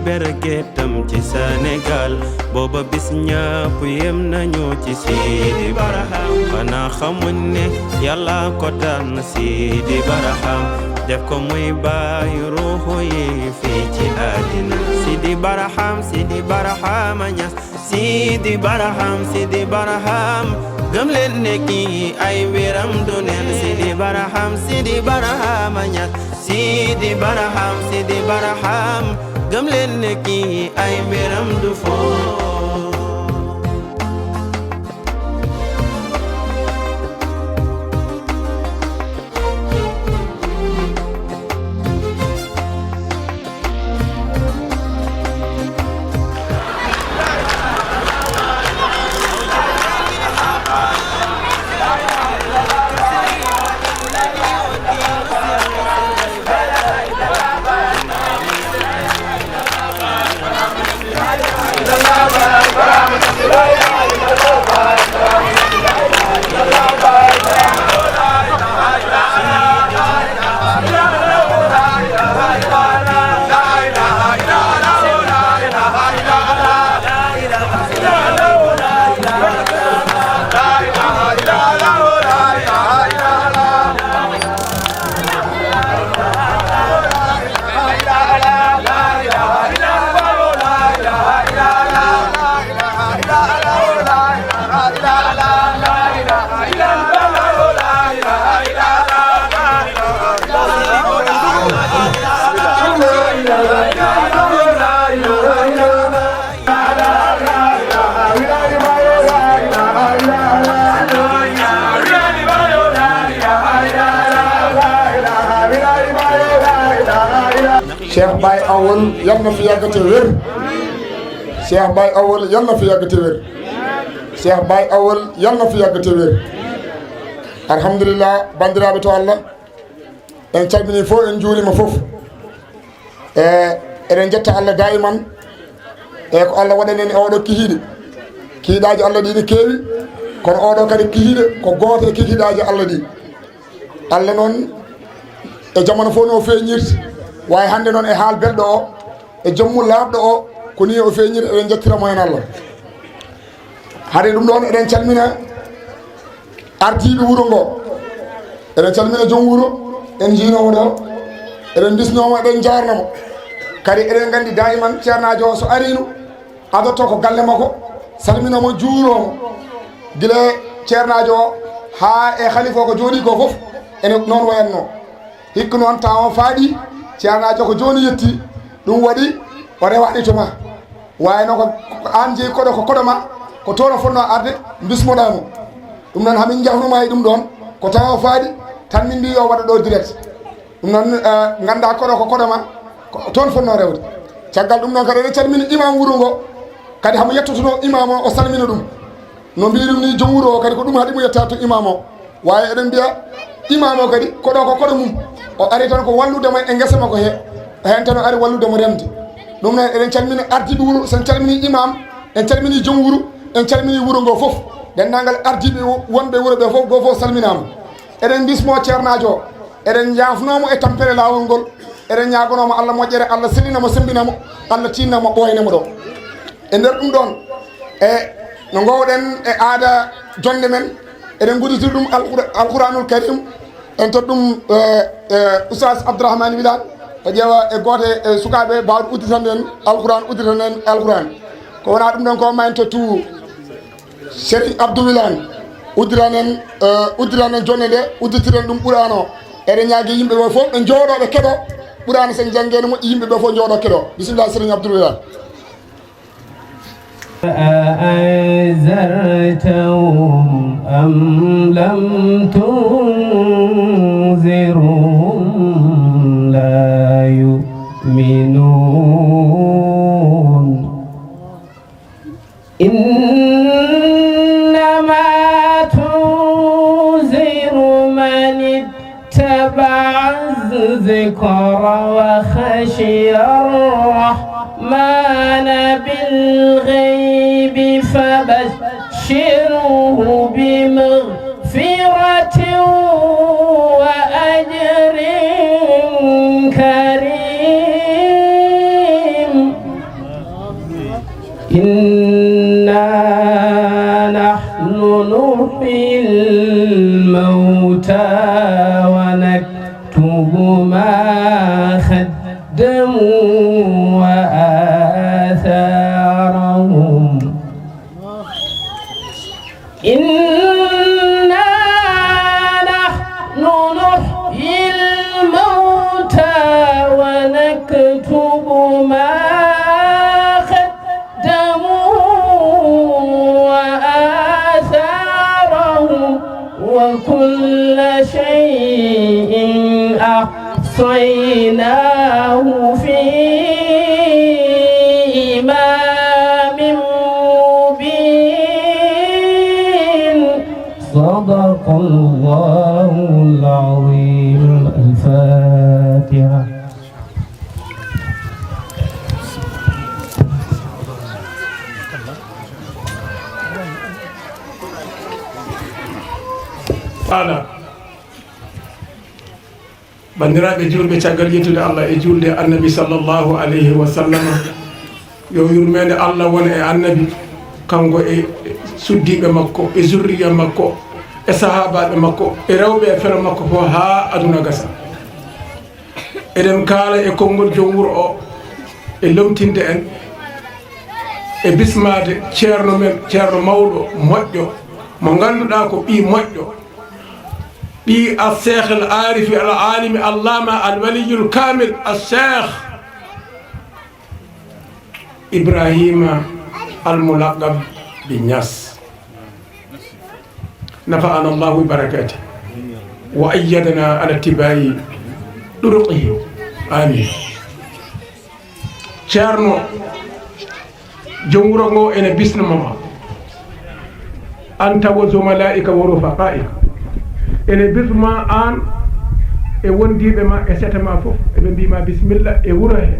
bergetam ci Sénégal booba bis ñëpp yem nañu ci Sidi Barham xanaa xamuñ ne yàlla ko tànn Sidi Barham def ko muy bàyyi ruuxu yi fii ci àddina Sidi Barham Sidi Barham Ñas Sidi Barham Sidi Barham gëm leen ne kii ay mbiram du neen Sidi Barham Sidi Barham Ñas Sidi Barham Sidi Barham gëm leen ne kii ay mbiram du foo Cheikh Baye Awal yal na fi yàgg te wér Cheikh Baye Awal yal na fi yàgg te wér Cheikh Baye Awal yal na fi yàgg te wér alhamdulillah bandiraɓe to Allah en calmini fof en juurima fof eɗen jetta Allah daiman e ko Allah waɗani en oɗo kihiɗe kihiɗaji Allah ɗi ne keewi kono oɗo kadi kihiɗe ko gooto e kihiɗaji Allah ɗi Allah noon e jamano fof no feeñirta wawi hande noon e haal belɗo o e jommu laaɓɗo o ko ni o feeñiri eɗen jettiramo hen Allah haade ɗum ɗon eɗen calmina ardiɓe wuuro ngo eɗen calmina joom wuuro en jiinomo ɗo eɗen bisnomo eɗen jarnamo kadi eɗen gandi daiman ceernajo o so arino adotto ko galle makko salminamo juuromo guila ceernajo o ha e khalifa o ko jooɗi ko foof ene noon wayatno hikka noon taw o faaɗi ceernajo ko joni yetti ɗum waɗi o rewaɗi to ma wayno ko an jeeyi koɗo ko koɗo ma ko toon o fonno arde bismoɗamo ɗum noon hamin jahnuma e ɗum ɗon ko taw o faaɗi tan min mbi yo waɗa ɗo direct ɗum noon ganda koɗo ko koɗo ma ko toon fonno rewde caggal ɗum noon kadi eɗen calmini imam wuuro ngo kadi hamo yettotono imam o salmina ɗum no mbi ɗum ni joom wuuro o kadi ko ɗum haɗimo yetta to imam o wawi eɗen mbiya imam o kadi koɗo ko koɗo mum o ari tan ko walludemo e guesa makko he hen tan o ari walludemo remde ɗum noon eɗen calmini ardiɓe wuuro sen calmini imam en calmini joom wuuro en calmini wuuro ngo foof dendagal ardiɓe wonɓe wuuro ɓe foof go fof salminama eɗen bismo ceernajo o eɗen jafnomo e tampere lawol ngol eɗen ñagonomo Allah moƴƴere Allah sellinamo sembinamo Allah tinnamo ɓoynemo ɗo e nder ɗum ɗon e no gowɗen e aada jonde men eɗen gudditir ɗum alqouranul karim en tot ɗum oustaz Abdourahmane Wilane o ƴeewa e goote e sukaɓe mbawɗo udditande en alquran udditande en alquran ko wona ɗum ɗon ko ma en tottu Serigne Abdou Wilane uddiran en jonde nde udditiren ɗum ɓuurano eɗen ñaagui yimɓe ɓe fof ɓe jooɗoɓe keɗo ɓurani sen janngede moƴƴi yimɓe ɓe fof jooɗo keɗo bisimillah sérigne Abdoulaye أأنذرتهم أم لم تنذرهم لا يؤمنون إنما تنذر من اتبع الذكر وخشي الرحمن بالغيب فبشره بمغفرة وأجر كريم إنا نحن نحيي الموتى ونكتب ما قدموا وآثارهم إنا نحن نحيي الموتى ونكتب ما قدموا وآثارهم وكل شيء أحصيناه في إمام مبين صدق الله العظيم. الفاتحة. taala bandiraɓe julɓe caggal yettude Allah e julde annabi sallllahu alayhi wa sallam yo yurmede Allah wona e annabi kanko e suddiɓe makko e zurriya makko e sahabaɓe makko e rewɓe e fere makko fof ha aduna gasa. eɗen kaala e konngol joom wuuro o e lomtinde en e bismade ceerno men ceerno mawɗo moƴƴo mo ganduɗa ko ɓi moƴƴo ɓi الشيخ العارف العالم اللامة الولي الكامل الشيخ إبراهيم الملقب بالناس نفعنا الله ببركاته وأيدنا على اتباع طرقه آمين. ceerno jomwuro ngo ene bisnamama anta wa zumalaika wa rufaqaika ene bisma an e wondiɓe ma e setema fof eɓe mbima bisimilla e wuuro he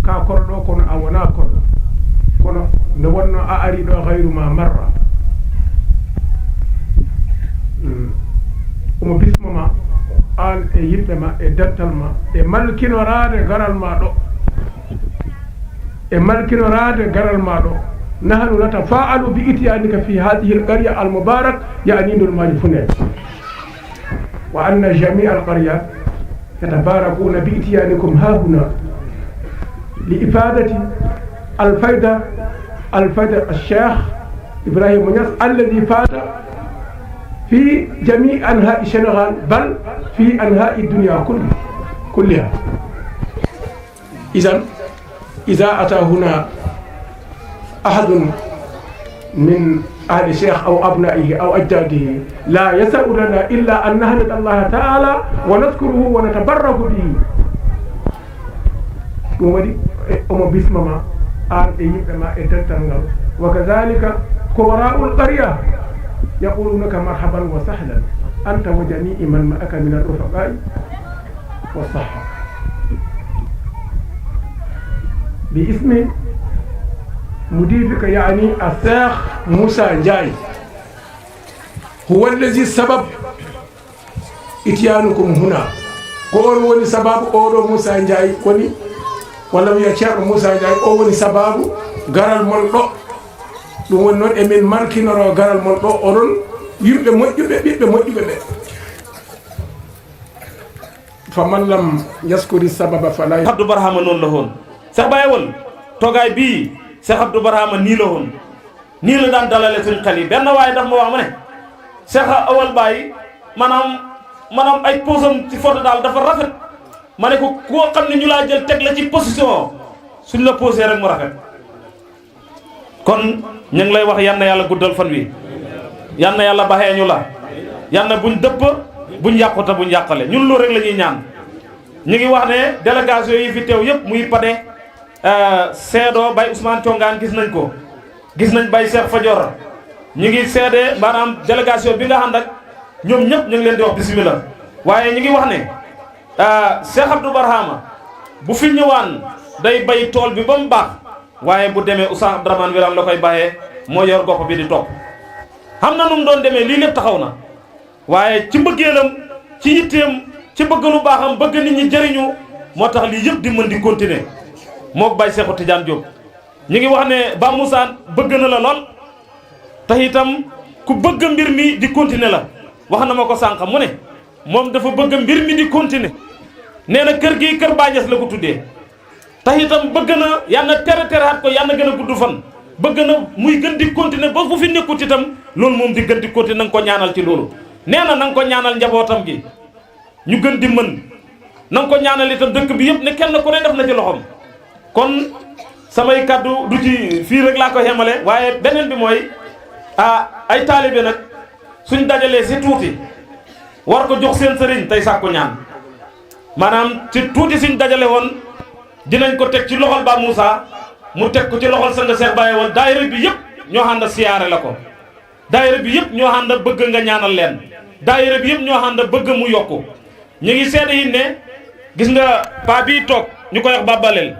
ka korɗo kono a wona korɗo kono nde wonno a ari ɗo hayru ma marra omo bismama an e yimɓe ma e dental ma e malkinorade garal ma ɗo e malkinorade garal ma ɗo نحن نتفاعل بإتيانك في هذه القرية المبارك يعني المال فنان وأن جميع القرية يتباركون بإتيانكم ها هنا لإفادة الفائدة الشيخ إبراهيم منيس الذي فات في جميع أنحاء السنغال بل في أنحاء الدنيا كلها. إذا أتى هنا أحد من أهل الشيخ أو أبنائه أو أجداده لا يسع لنا إلا أن نحمد الله تعالى ونذكره ونتبرك به. أم بسمما آل إيما إتتنغل وكذلك كبراء القرية يقولونك مرحبا وسهلا أنت وجميع من معك من الرفقاء والصحة باسم مديرك يعني الشيخ موسى جاي هو الذي سبب إتيانكم هنا. قول ولي سبب أورو موسى جاي ولي ولم يشاء موسى جاي أولي سبب غرال مولدو ɗum woni noon emin markinoro garal mon ɗo oɗon yimɓe moƴƴuɓe ɓiɓɓe moƴƴuɓe ɓe faman lam yaskuri sababa fala Abdou Barhama noon la hon Cheikh Baye won togay bi Cheikh Abdou Barhama ni la hon ni la daan dalale suñ xel yi benn waaye daf ma wax ma ne Cheikh Awal Baye maanaam ay posam ci photo daal dafa rafet ma ne ko koo xam ne ñu laa jël teg la ci position suñ la posé rek mu rafet. kon ñu ngi lay wax yal na yàlla guddal fan wi yal na yàlla baxee ñu la yal na buñ dëpp buñ yàquta buñ yàqale ñun loolu rek la ñuy ñaan. ñu ngi wax ne délégation yi fi teew yëpp muy Pade seedoo Baye Ousmane Thiongaan gis nañ ko gis nañ Baye Cheikh Fadior ñu ngi seede maanaam délégation bi nga ànd ak ñoom ñëpp ñu ngi leen di wax bismillah. waaye ñu ngi wax ne Cheikh Abdou Barhama bu fi ñëwaan day bay tool bi ba mu baax waaye bu demee Oustaz Abdourahmane Wilane la koy bàyyee moo yor gopp bi di topp. xam na nu mu doon demee lii lépp taxaw na waaye ci mbëggeelam ci yitteem ci bëgg lu baaxam bëgg nit ñi jëriñu moo tax lii yëpp di mën di continuer mook Baye Cheikhou Tidiane Diop. ñu ngi wax ne Ba Moussa bëgg na la lool te itam ku bëgg mbir mi di continuer la wax na ma ko sànq mu ne moom dafa bëgg mbir mi di continuer nee na kër gi kër Baye Niass la ko tuddee te itam bëgg na yàlla na tere at ko yàlla na gën a gudd fan bëgg na muy gën di continuer ba bu fi nekkut itam loolu moom di gën di continuer na nga ko ñaanal ci loolu nee na nga ko ñaanal njabootam gi ñu gën di mën na nga ko ñaanal itam dëkk bi yëpp ne kenn ku ne def na ci loxoom. kon samay kaddu du ci fii rek laa ko xemale waaye beneen bi mooy ay taalibe nag suñ dajalee si tuuti war ko jox seen sëriñ tey sàkku ñaan maanaam ci tuuti suñ dajale woon dinañ ko teg ci loxol Ba Moussa mu teg ko ci loxol Sanga Cheikh Baye woon daayira bi yëpp ñoo ànd siyaare la ko daayira bi yëpp ñoo ànd bëgg nga ñaanal leen daayira bi yëpp ñoo ànd bëgg mu yokku ñu ngi seede yi ne gis nga paa bii toog ñu koy wax Babalel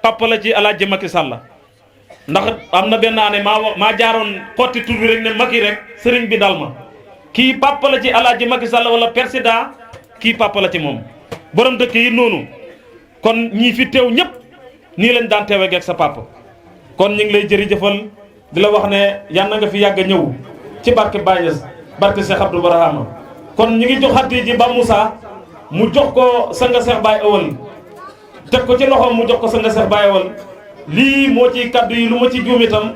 papa la ci Alaaji Macky Sall ndax am na benn année maa jaaroon xotti tur bi rek ne Macky rek sëriñ bi dal ma kii papa la ci Alaaji Macky Sall wala président kii papa la ci moom borom dëkk yi noonu kon ñii fi teew ñëpp nii lañ daan teewee ak sa papa kon ñu ngi lay jërëjëfal di la wax ne yal na nga fi yàgg a ñëw ci barke Baye Niass barke Cheikh Abdou Barhama kon ñu ngi jox addi ji Ba Moussa mu jox ko Sanga Cheikh Baye Awal teg ko ci loxoom mu jox ko Sanga Cheikh Baye Awal lii moo ci kaddu yi lu ma ci juum itam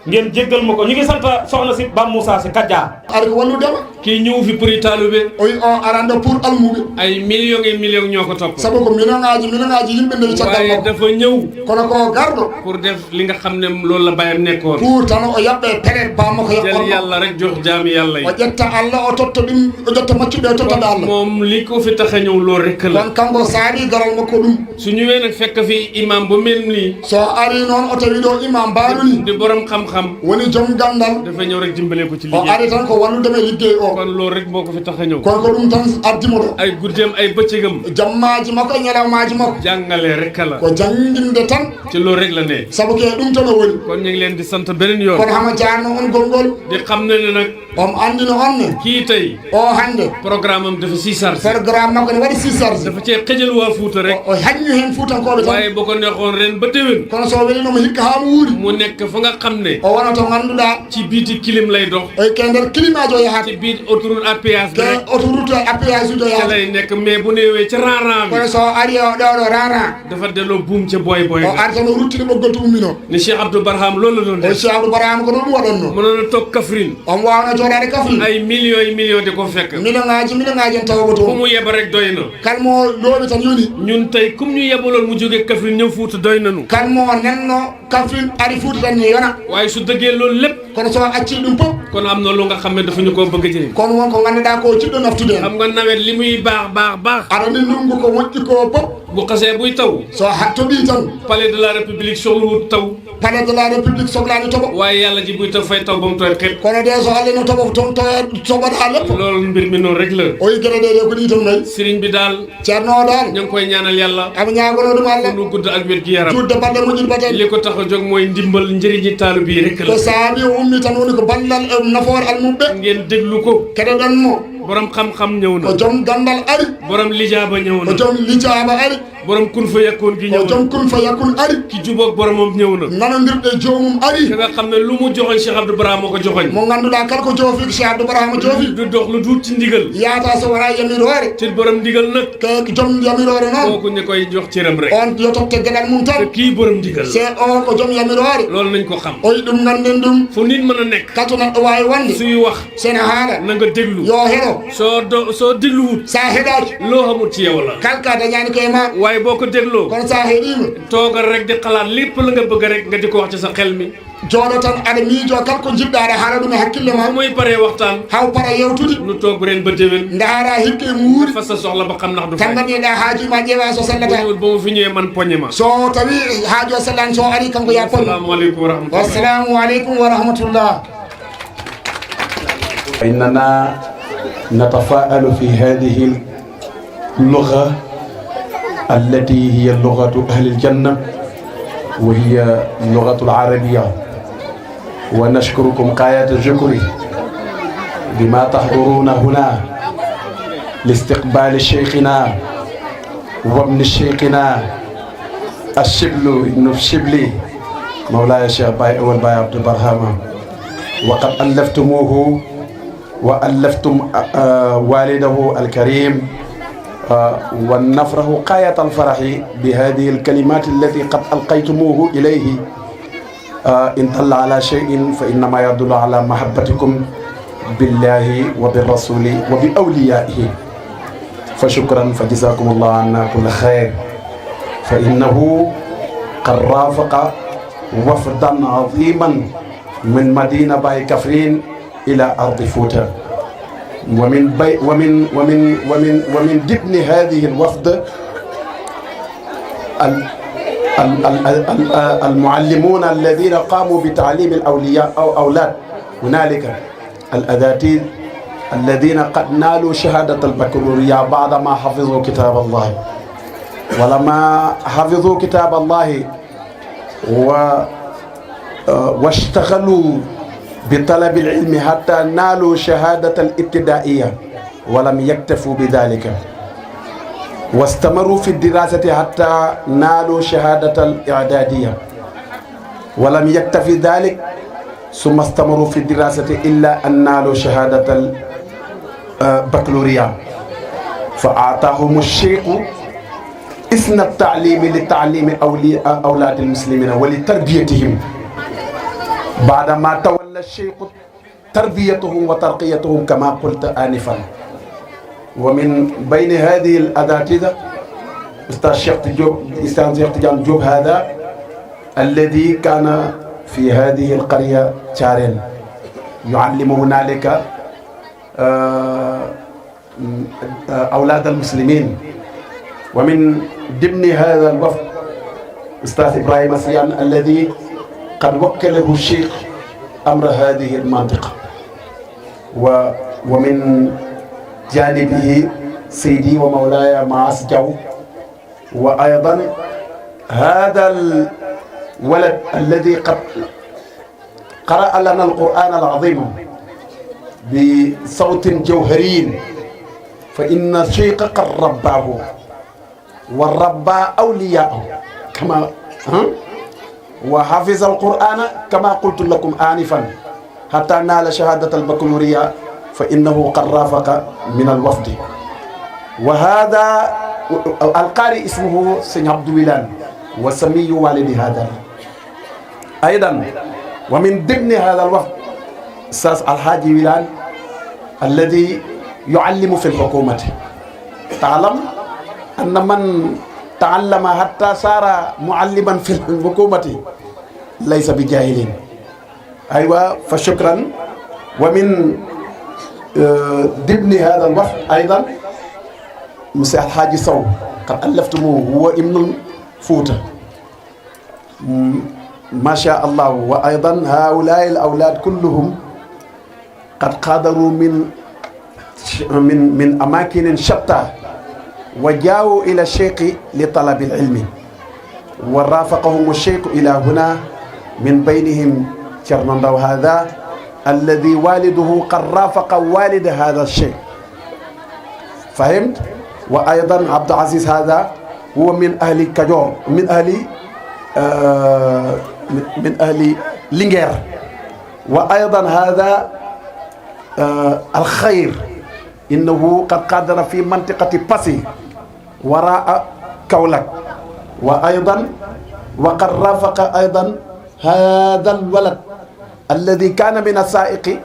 ngeen jéggal ma ko ñu ngi sant soxna si Ba Moussa si Kadja. ar wallu dema kii ñëw fi pour i taalube oyi on arande pour almuɓe ay millions et millions ñoo ko topp sabu ko million ngaji yimɓe ndewi caggal waaye makko dafa ñëw kono ko garɗo pour def li nga xam ne loolu la bàyyam nekkoon pour tan o yaɓɓe peɗe bamma ko jël yaɓɓon yàlla rek jox jaami yàlla yi o ƴetta Allah o totta ɗum o ƴetta maccuɓe o tottaɓe Allah moom li ko fi tax a ñëw loolu rek la kon kanko saaɗi garal makko ɗum su ñëwee nag fekk fi imam bu mel nii so ari noon o tawi ɗo imam mbaɗu ni di borom xam-xam woni joom gandal dafa ñëw rek dimbale ko ci o liggéey ari tan ko walludeme liggey o kon loolu rek moo ko fi tax a ñëw kon ko ɗum tan addimo ɗo ay guddeem ay bëccëgam jammaji makko e ñalawmaji makko jàngale rek la ko janginde tan ci loolu rek la ne sabu ke ɗum tan o woni kon ñu ngi leen di sant beneen yoon kono hama jarno on gongol di xam ne ne nag omo andino on ne kii tey o hande programme am dafa si chargé programme makko ne waɗi 6 charge dafa cee xëjal waa Fuuta rek o haññu hen fuutankoɓe tan waaye boo ko neexoon ren ba déwén kono so welinomo hikka ha mo wuuri mu nekk fa nga xam ne o wona to ganduɗa ci biiti kilim lay dox ke nder climat o yahata ci biir autoroute à péage bi ke rek autoroute à péage uji o ca yahata lay nekk mais bu neewee ca rang-rang bi kono so ari o ɗoɗo rara dafa delloo buum ca boy boy o ga ari tan o ruttini ɓoggol to ummino ni Cheikh Abdou Barham loolu la doon o def Cheikh Abdou Barhama ko ɗum waɗanno mënoon a toog Kaffrine on wawno joɗade kafri ay millions yi millions di ko fekk million ngaji en tawa ko ku toon mu yeba rek doy na kalmo looɓe tan yoni ñun tey comme ñu yebaloon mu jógee Kaffrine ñëw Fuuta doy nanu kalmo nenno kafrin ari fuuta tan ni yona waaye su dëggee loolu lépp kono so acci ɗum fof kon am na lu nga xam ne dafa ñu koo bëgg a jëriñ kono wonko ganduɗa ko ciɗɗo naftude en xam nga nawet li muy baax aɗa ni ndungu ko moƴƴi ko fof bu xasee buy taw so toɓi tan palais de la république soxlawut taw palais de la république sohlani toɓo waaye yàlla ji buy taw fay taw ba mu tooy xepp kono de so allah no toɓo toon toɓoɗa lepp loolu mbir mi noonu rek la o yi gueɗe ɗe ko ɗi tan nayi sëriñ bi daal ceerno o dal ñu ngi koy ñaanal yàlla aɓe ñagono ɗum allah nu gudd ak wér gi yaram tudde balle moƴƴuɗ baten li ko tax a jóg mooy ndimbal njëriñi taalu bii rek la ko saabi o ummi tan woni ko ballal e nafoore almuɓe ngeen déglu ko keɗoɗon mo borom xam-xam ñëw o na joom gandal ari borom lijaaba ñëw o na joom lijaba ari borom kun fa yakkoon gi o ñëw joom kun fa yakun ari ki jubóog boromam ñëw na nanondirɗe joomum ari ki nga xam ne lu mu joxoñ Cheikh Abdou Barham moo ko joxoñ mo ganduɗa kala ko joofi ko Cheikh Abdou Barhama joofi du dox lu duut ci ndigal yaata so wona yamirore ci borom ndigal nag ke joom yamirore noon kooku ñu koy jox cëram rek on yo totte gueɗal mum te tan kii borom ndigal la c'est on ko joom yamirore loolu nañ ko xam o yi ɗum ganden ɗum fu nit mën a nekk kala to neɗɗo wawi wonde suy wax sene haala na nga déglu yo heɗo soo dégluwut sa heɗaki loo xamul ci yow la kala ka dañani koye ma waaye boo ko dégloo kono sa heeɗima toogal rek di xalaat lépp la nga bëgg rek nga di ko wax ci sa xel mi jooɗo tan aɗa miijo kala ko jiɗɗa aɗa haala ɗum e hakkille ma fu muy paree waxtaan haw para yewtude nu toog ren ba déwén ndaara hikka e muuri fa sa soxla ba xam ndax du fay tanganiɗa haaju ma ƴeewa so sellata ba mu fi ñëwee man poñe ma so tawi haaju o sellani so ari kanko ya ponno asalaamaaleykum wa rahmatullah wassalamu aleykum wa rahmatullah إننا نتفاءل في هذه اللغة التي هي لغة أهل الجنة وهي اللغة العربية ونشكركم غاية الشكر بما تحضرون هنا لاستقبال شيخنا وابن شيخنا الشبل ابن الشبلي مولاي الشيخ باي أول باي عبد البرهام وقد ألفتموه وألفتم والده الكريم ونفرح غاية الفرح بهذه الكلمات التي قد ألقيتموه إليه إن دل على شيء فإنما يدل على محبتكم بالله وبالرسول وبأوليائه فشكرا فجزاكم الله عنا كل خير فإنه قد رافق وفدا عظيما من مدينة باي كفرين إلى أرض فوتا ومن ضمن هذه الوفد المعلمون الذين قاموا بتعليم الأولياء أو أولاد هنالك الأذاتيذ الذين قد نالوا شهادة البكالوريا بعدما حفظوا كتاب الله ولما حفظوا كتاب الله واشتغلوا بطلب العلم حتى نالوا شهادة الابتدائية ولم يكتفوا بذلك واستمروا في الدراسة حتى نالوا شهادة الإعدادية ولم يكتفي ذلك ثم استمروا في الدراسة إلا أن نالوا شهادة البكالوريا فأعطاهم الشيخ إثنى التعليم لتعليم أولاد المسلمين ولتربيتهم بعدما تولى الشيخ تربيتهم وترقيتهم كما قلت آنفا ومن بين هذه الأساتذة أستاذ الشيخ تيجان جوب هذا الذي كان في هذه القرية شارين يعلم هنالك أولاد المسلمين ومن ضمن هذا الوفد أستاذ إبراهيم سيان الذي قد وكله الشيخ أمر هذه المنطقة ومن جانبه سيدي ومولاي معاص جو وأيضا هذا الولد الذي قد قرأ لنا القرآن العظيم بصوت جوهري فإن الشيخ قد رباه وربى أولياءه كما وحفظ القرآن كما قلت لكم آنفا حتى نال شهادة البكالوريا فإنه قد رافق من الوفد وهذا القارئ اسمه سيد عبد الولان وسمي والد هذا أيضا ومن ضمن هذا الوفد أستاذ الحاج ولان الذي يعلم في الحكومة تعلم أن من تعلم حتى صار معلما في الحكومة ليس بجاهل أيوة فشكرا ومن ضمن هذا الوفد أيضا مسيح الحاج صو قد ألفتموه هو ابن فوتة ما شاء الله وأيضا هؤلاء الأولاد كلهم قد قادروا من أماكن شتى وجاءوا إلى الشيخ لطلب العلم ورافقهم الشيخ إلى هنا من بينهم شرنندو هذا الذي والده قد رافق والد هذا الشيخ فهمت؟ وأيضا عبد العزيز هذا huwa min ahli Kajoor min ahli min ahli Linguère wa aydan hada alxayr innahu qad qadara fi mantiqati Passy waraa Kaolack wa aydan wa qad rafaqa aydan hada alwalad alladi kana min asaiqi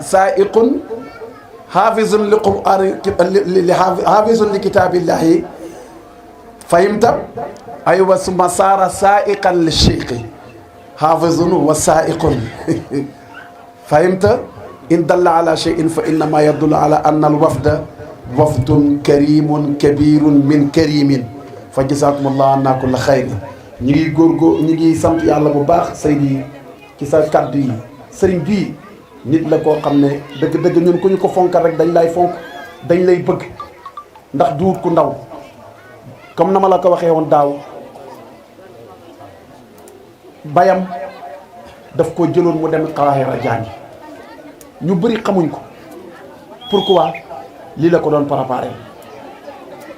saiqun hafizun li qur'an hafizun li kitabillahi fahimta aywa summa saara saiqan li cheikhi hafizun wa saiqun fahimta in dalla ala cheyin fa innama yadullu ala anna alwafda wafdun karimun kabirun min karimin fa jazakumullahu anna kulla xayri ñi ngi góorgóor ñi ngi sant yàlla bu baax Seydi ci sa kaddu yi sëriñ bii nit la koo xam ne dëgg-dëgg ñun ku ñu ko fonkal rek dañ lay fonk dañ lay bëgg ndax duut ku ndaw comme na ma la ko waxee woon daaw bayam daf ko jëloon mu dem Qahira jàngi ñu bëri xamuñ ko pourquoi lii la ko doon préparé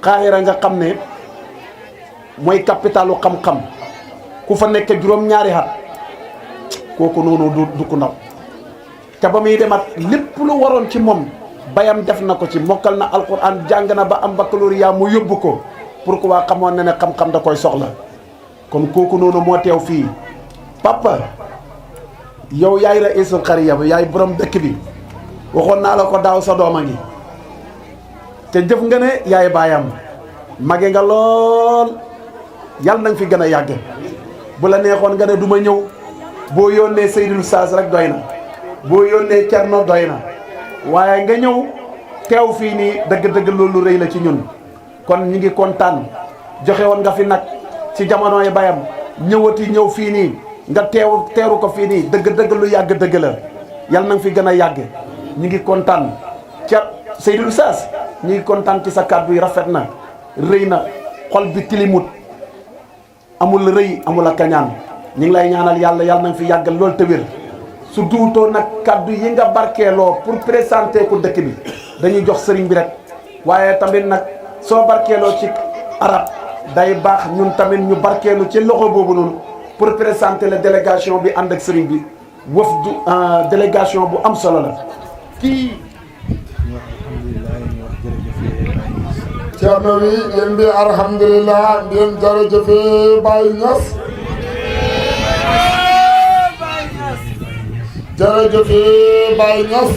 Qahira nga xam ne mooy capitalu xam-xam ku fa nekk juróom-ñaari at kooku noonu du ku ndaw te ba muy demat lépp lu waroon ci moom bayam def na ko ci mokkal na alquran jàng na ba am baccalauréat mu yóbbu ko pourquoi xamoon na ne xam-xam da koy soxla kon kooku noonu moo teew fii papa yow yaay raisul xariya bi yaay borom dëkk bi waxoon naa la ko daaw sa dooma ngi te jëf nga ne yaay baayam mage nga lool yàlla na nga fi gën a yàgg bu la neexoon nga ne du ma ñëw boo yónnee Seydil Saas rek doy na boo yónnee Cerno doy na waaye nga ñëw teew fii nii dëgg-dëgg loolu rëy la ci ñun kon ñi ngi kontaan joxe woon nga fi nag ci jamonoy bayam ñëwati ñëw fii nii nga teeru ko fii nii dëgg-dëgg lu yàgg dëgg la yàlla na nga fi gën a yàgg ñi ngi kontaan ca Seydil Saas ñi ngi kontaan ci sa kàddu yi rafet na rëy na xol bi tilimut amul rëy amul a kañaan ñu ngi lay ñaanal yàlla yàlla na nga fi yàggal loolu te wér su duutoo nag kaddu yi nga barkeeloo pour présenter ko dëkk bi dañuy jox sëriñ bi rek waaye tamit nag soo barkeeloo ci arab day baax ñun tamit ñu barkeelu ci loxo boobu noonu pour présenter la délégation bi ànd ak sëriñ bi wafdu délégation bu am solo la kii ceerno wi yen mbi alhamdulillah mbiyen jërëjëfe Baye Niass jërëjëfe Baye Niass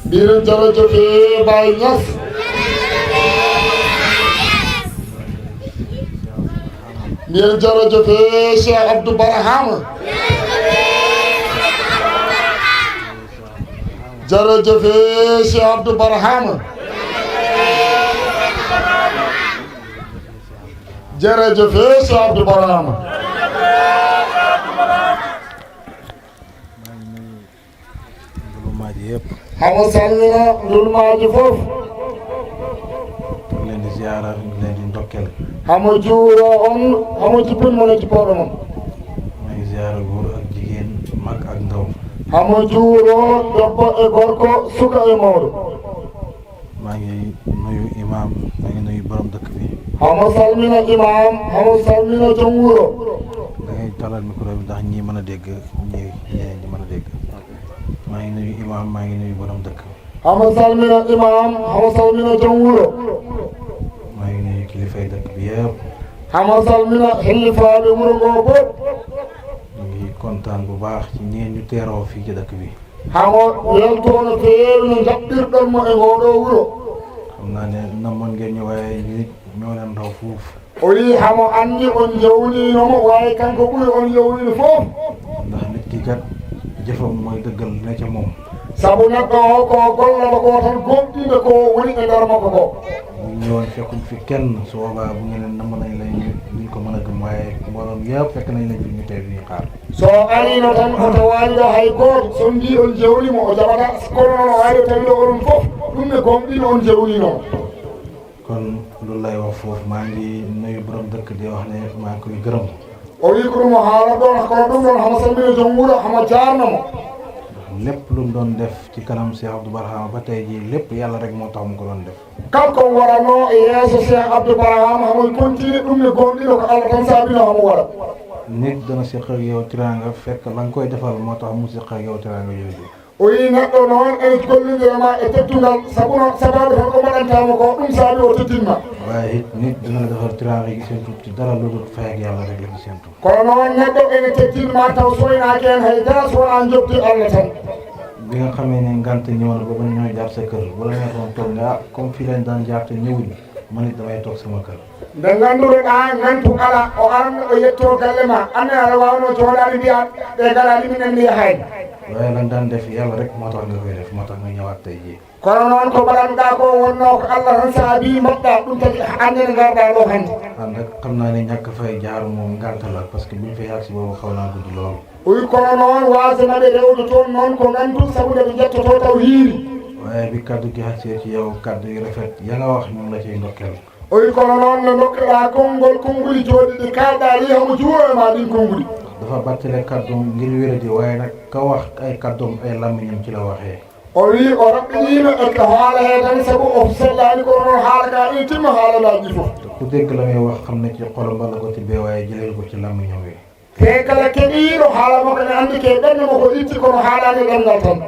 mbiyen jërëjëfe Baye Niass mbiyen jërëjëfe Cheikh Abdou Barhama jërëjëfe Cheikh Abdou Barhama jërëjëfe Cheikh Abdou Barhama hama salmina ndulmaji fof leen di ziara leen di ndokkel hama juuro on hama jippin mone jippoɗo mon maa ngi ziara góor ak jigéen mag ak ndaw hama juuro debbo e gorko suka e mawɗo maa ngi nuyu imam maa ngi nuyu borom dëkk bi hama salmina imam hama salmina joom wuuro da ngay talal micro bi ndax ñi mën a dégg ñi mën a dégg maa ngi nuyu imam maa ngi nuyu borom dëkk hama salmina imam hama salmina joom wuuro maa ngi nuyu kilifay dëkk bi yëpp hama salmina hillifaɓe wuuro ngo fof ñu ngi kontaan bu baax ci ñi ngeen ñu teeroo fii ci dëkk bi hamo weltono feewi no jaɓɓirɗon mo e ngoɗo wuuro xam naa ne namoon ngeen ñu waaye ñu ñoo leen raw fuuf o wi hamo andi on jewninomo wawi kanko ɓuuri on jewnino fof ndax nit ki kat jëfam mooy dëggal ne ca moom saabu neɗɗo o ko gollata ko tan gonɗinde ko woni e nder makko ko bu ñëwoon fekkuñ fi kenn su boobaa bu ñu leen namm nañ lay duñ ko mën a gëm waaye mbooloom yëpp fekk nañ lañ fi ñu tey duñu xaar so arino tan oto waaliɗo hay goto son mbi on jewnimo o jaɓata kono noon o wawi tawiɗo onon fof ɗum ne gonɗino on jewninomo kon loolu lay wax foofu maa ngi nuyu borom dëkk di wax ne maa ngi koy gërëm o wi ko ɗum o haala ɗon kono ɗum ɗon hama salmina joom wuuro hama jarnamo lépp lu lu mu doon def ci kanam Cheikh Abdou Barhama ba tey jii lépp yàlla rek moo tax mu ko doon def. kanko waɗano e yeeso Cheikh Abdou Barhama hamoy continue ɗum ne gonɗiɗo ko Allah tan saabino hamo waɗa. nit dana seq ak yow tiraanga fekk la nga koy defal moo tax mu seq ak yow tiraanga yooyu. o wi neɗɗo noon ene gollidirema e teddugal sabuno sababu tan ko mbaɗantama ko ɗum saabi o teddinma. waaye it nit dina la defal tiraanga gi seentu ci dara lu dul fay ak yàlla rek la ci seentu. kono noon neɗɗo ene teddinma taw soynaki hen haydara so wona jobdi Allah tan. bi nga xamee ne ngante ñëw na ba ba ñoo jaar sa kër bu la neexoon toog ne comme fii lañ daan jaar te ñëwuñ man it damay toog sama kër. nde ngannduɗoɗa ngantu ala o aranno o yetto galle ma anne aɗa wawno jooɗade mbiya ɓe garaɗi minen mbiya hayde. waaye lan daan def yàlla rek moo tax nga koy def moo tax nga ñëwaat tey jii. kono noon ko mbaɗanɗa ko wonno ko Allah tan saabi mbaɗɗa ɗum tagi hannde ne garɗa ɗo hannde. an nag xam naa ne ñàkk fay jaar moom ngant la parce que buñ fa yaag si boobu xaw naa gudd lool. oyi kono noon wasanaɓe rewde toon noon ko ngandu sabu nde ɓe jettoto taw hiiri. waaye bi kaddu gi xagsee ci yow kaddu yu rafet ya nga wax ñun la ciy ndokkeel. oyi kono noon no dokkeɗa konnguli jooɗi ɗi kalɗa ɗi hamo juuro e ma ɗin konnguli. dafa battale kaddum ngir wéradi waaye nag ka wax ay kaddum ay lammiñam ci la waxee. o wi o raɓɓiɗima e ko haala he tan sabu o sellani kono noon haala ka ina timma haalalaji fof. ku dégg la may wax xam ne ci xolam bala ko tibbee waaye jëlee ko ci lammiñam wi. te kala keɗiɗo haala makko ne andi ke ɓernde makko itti kono haalani ɗemgal tan.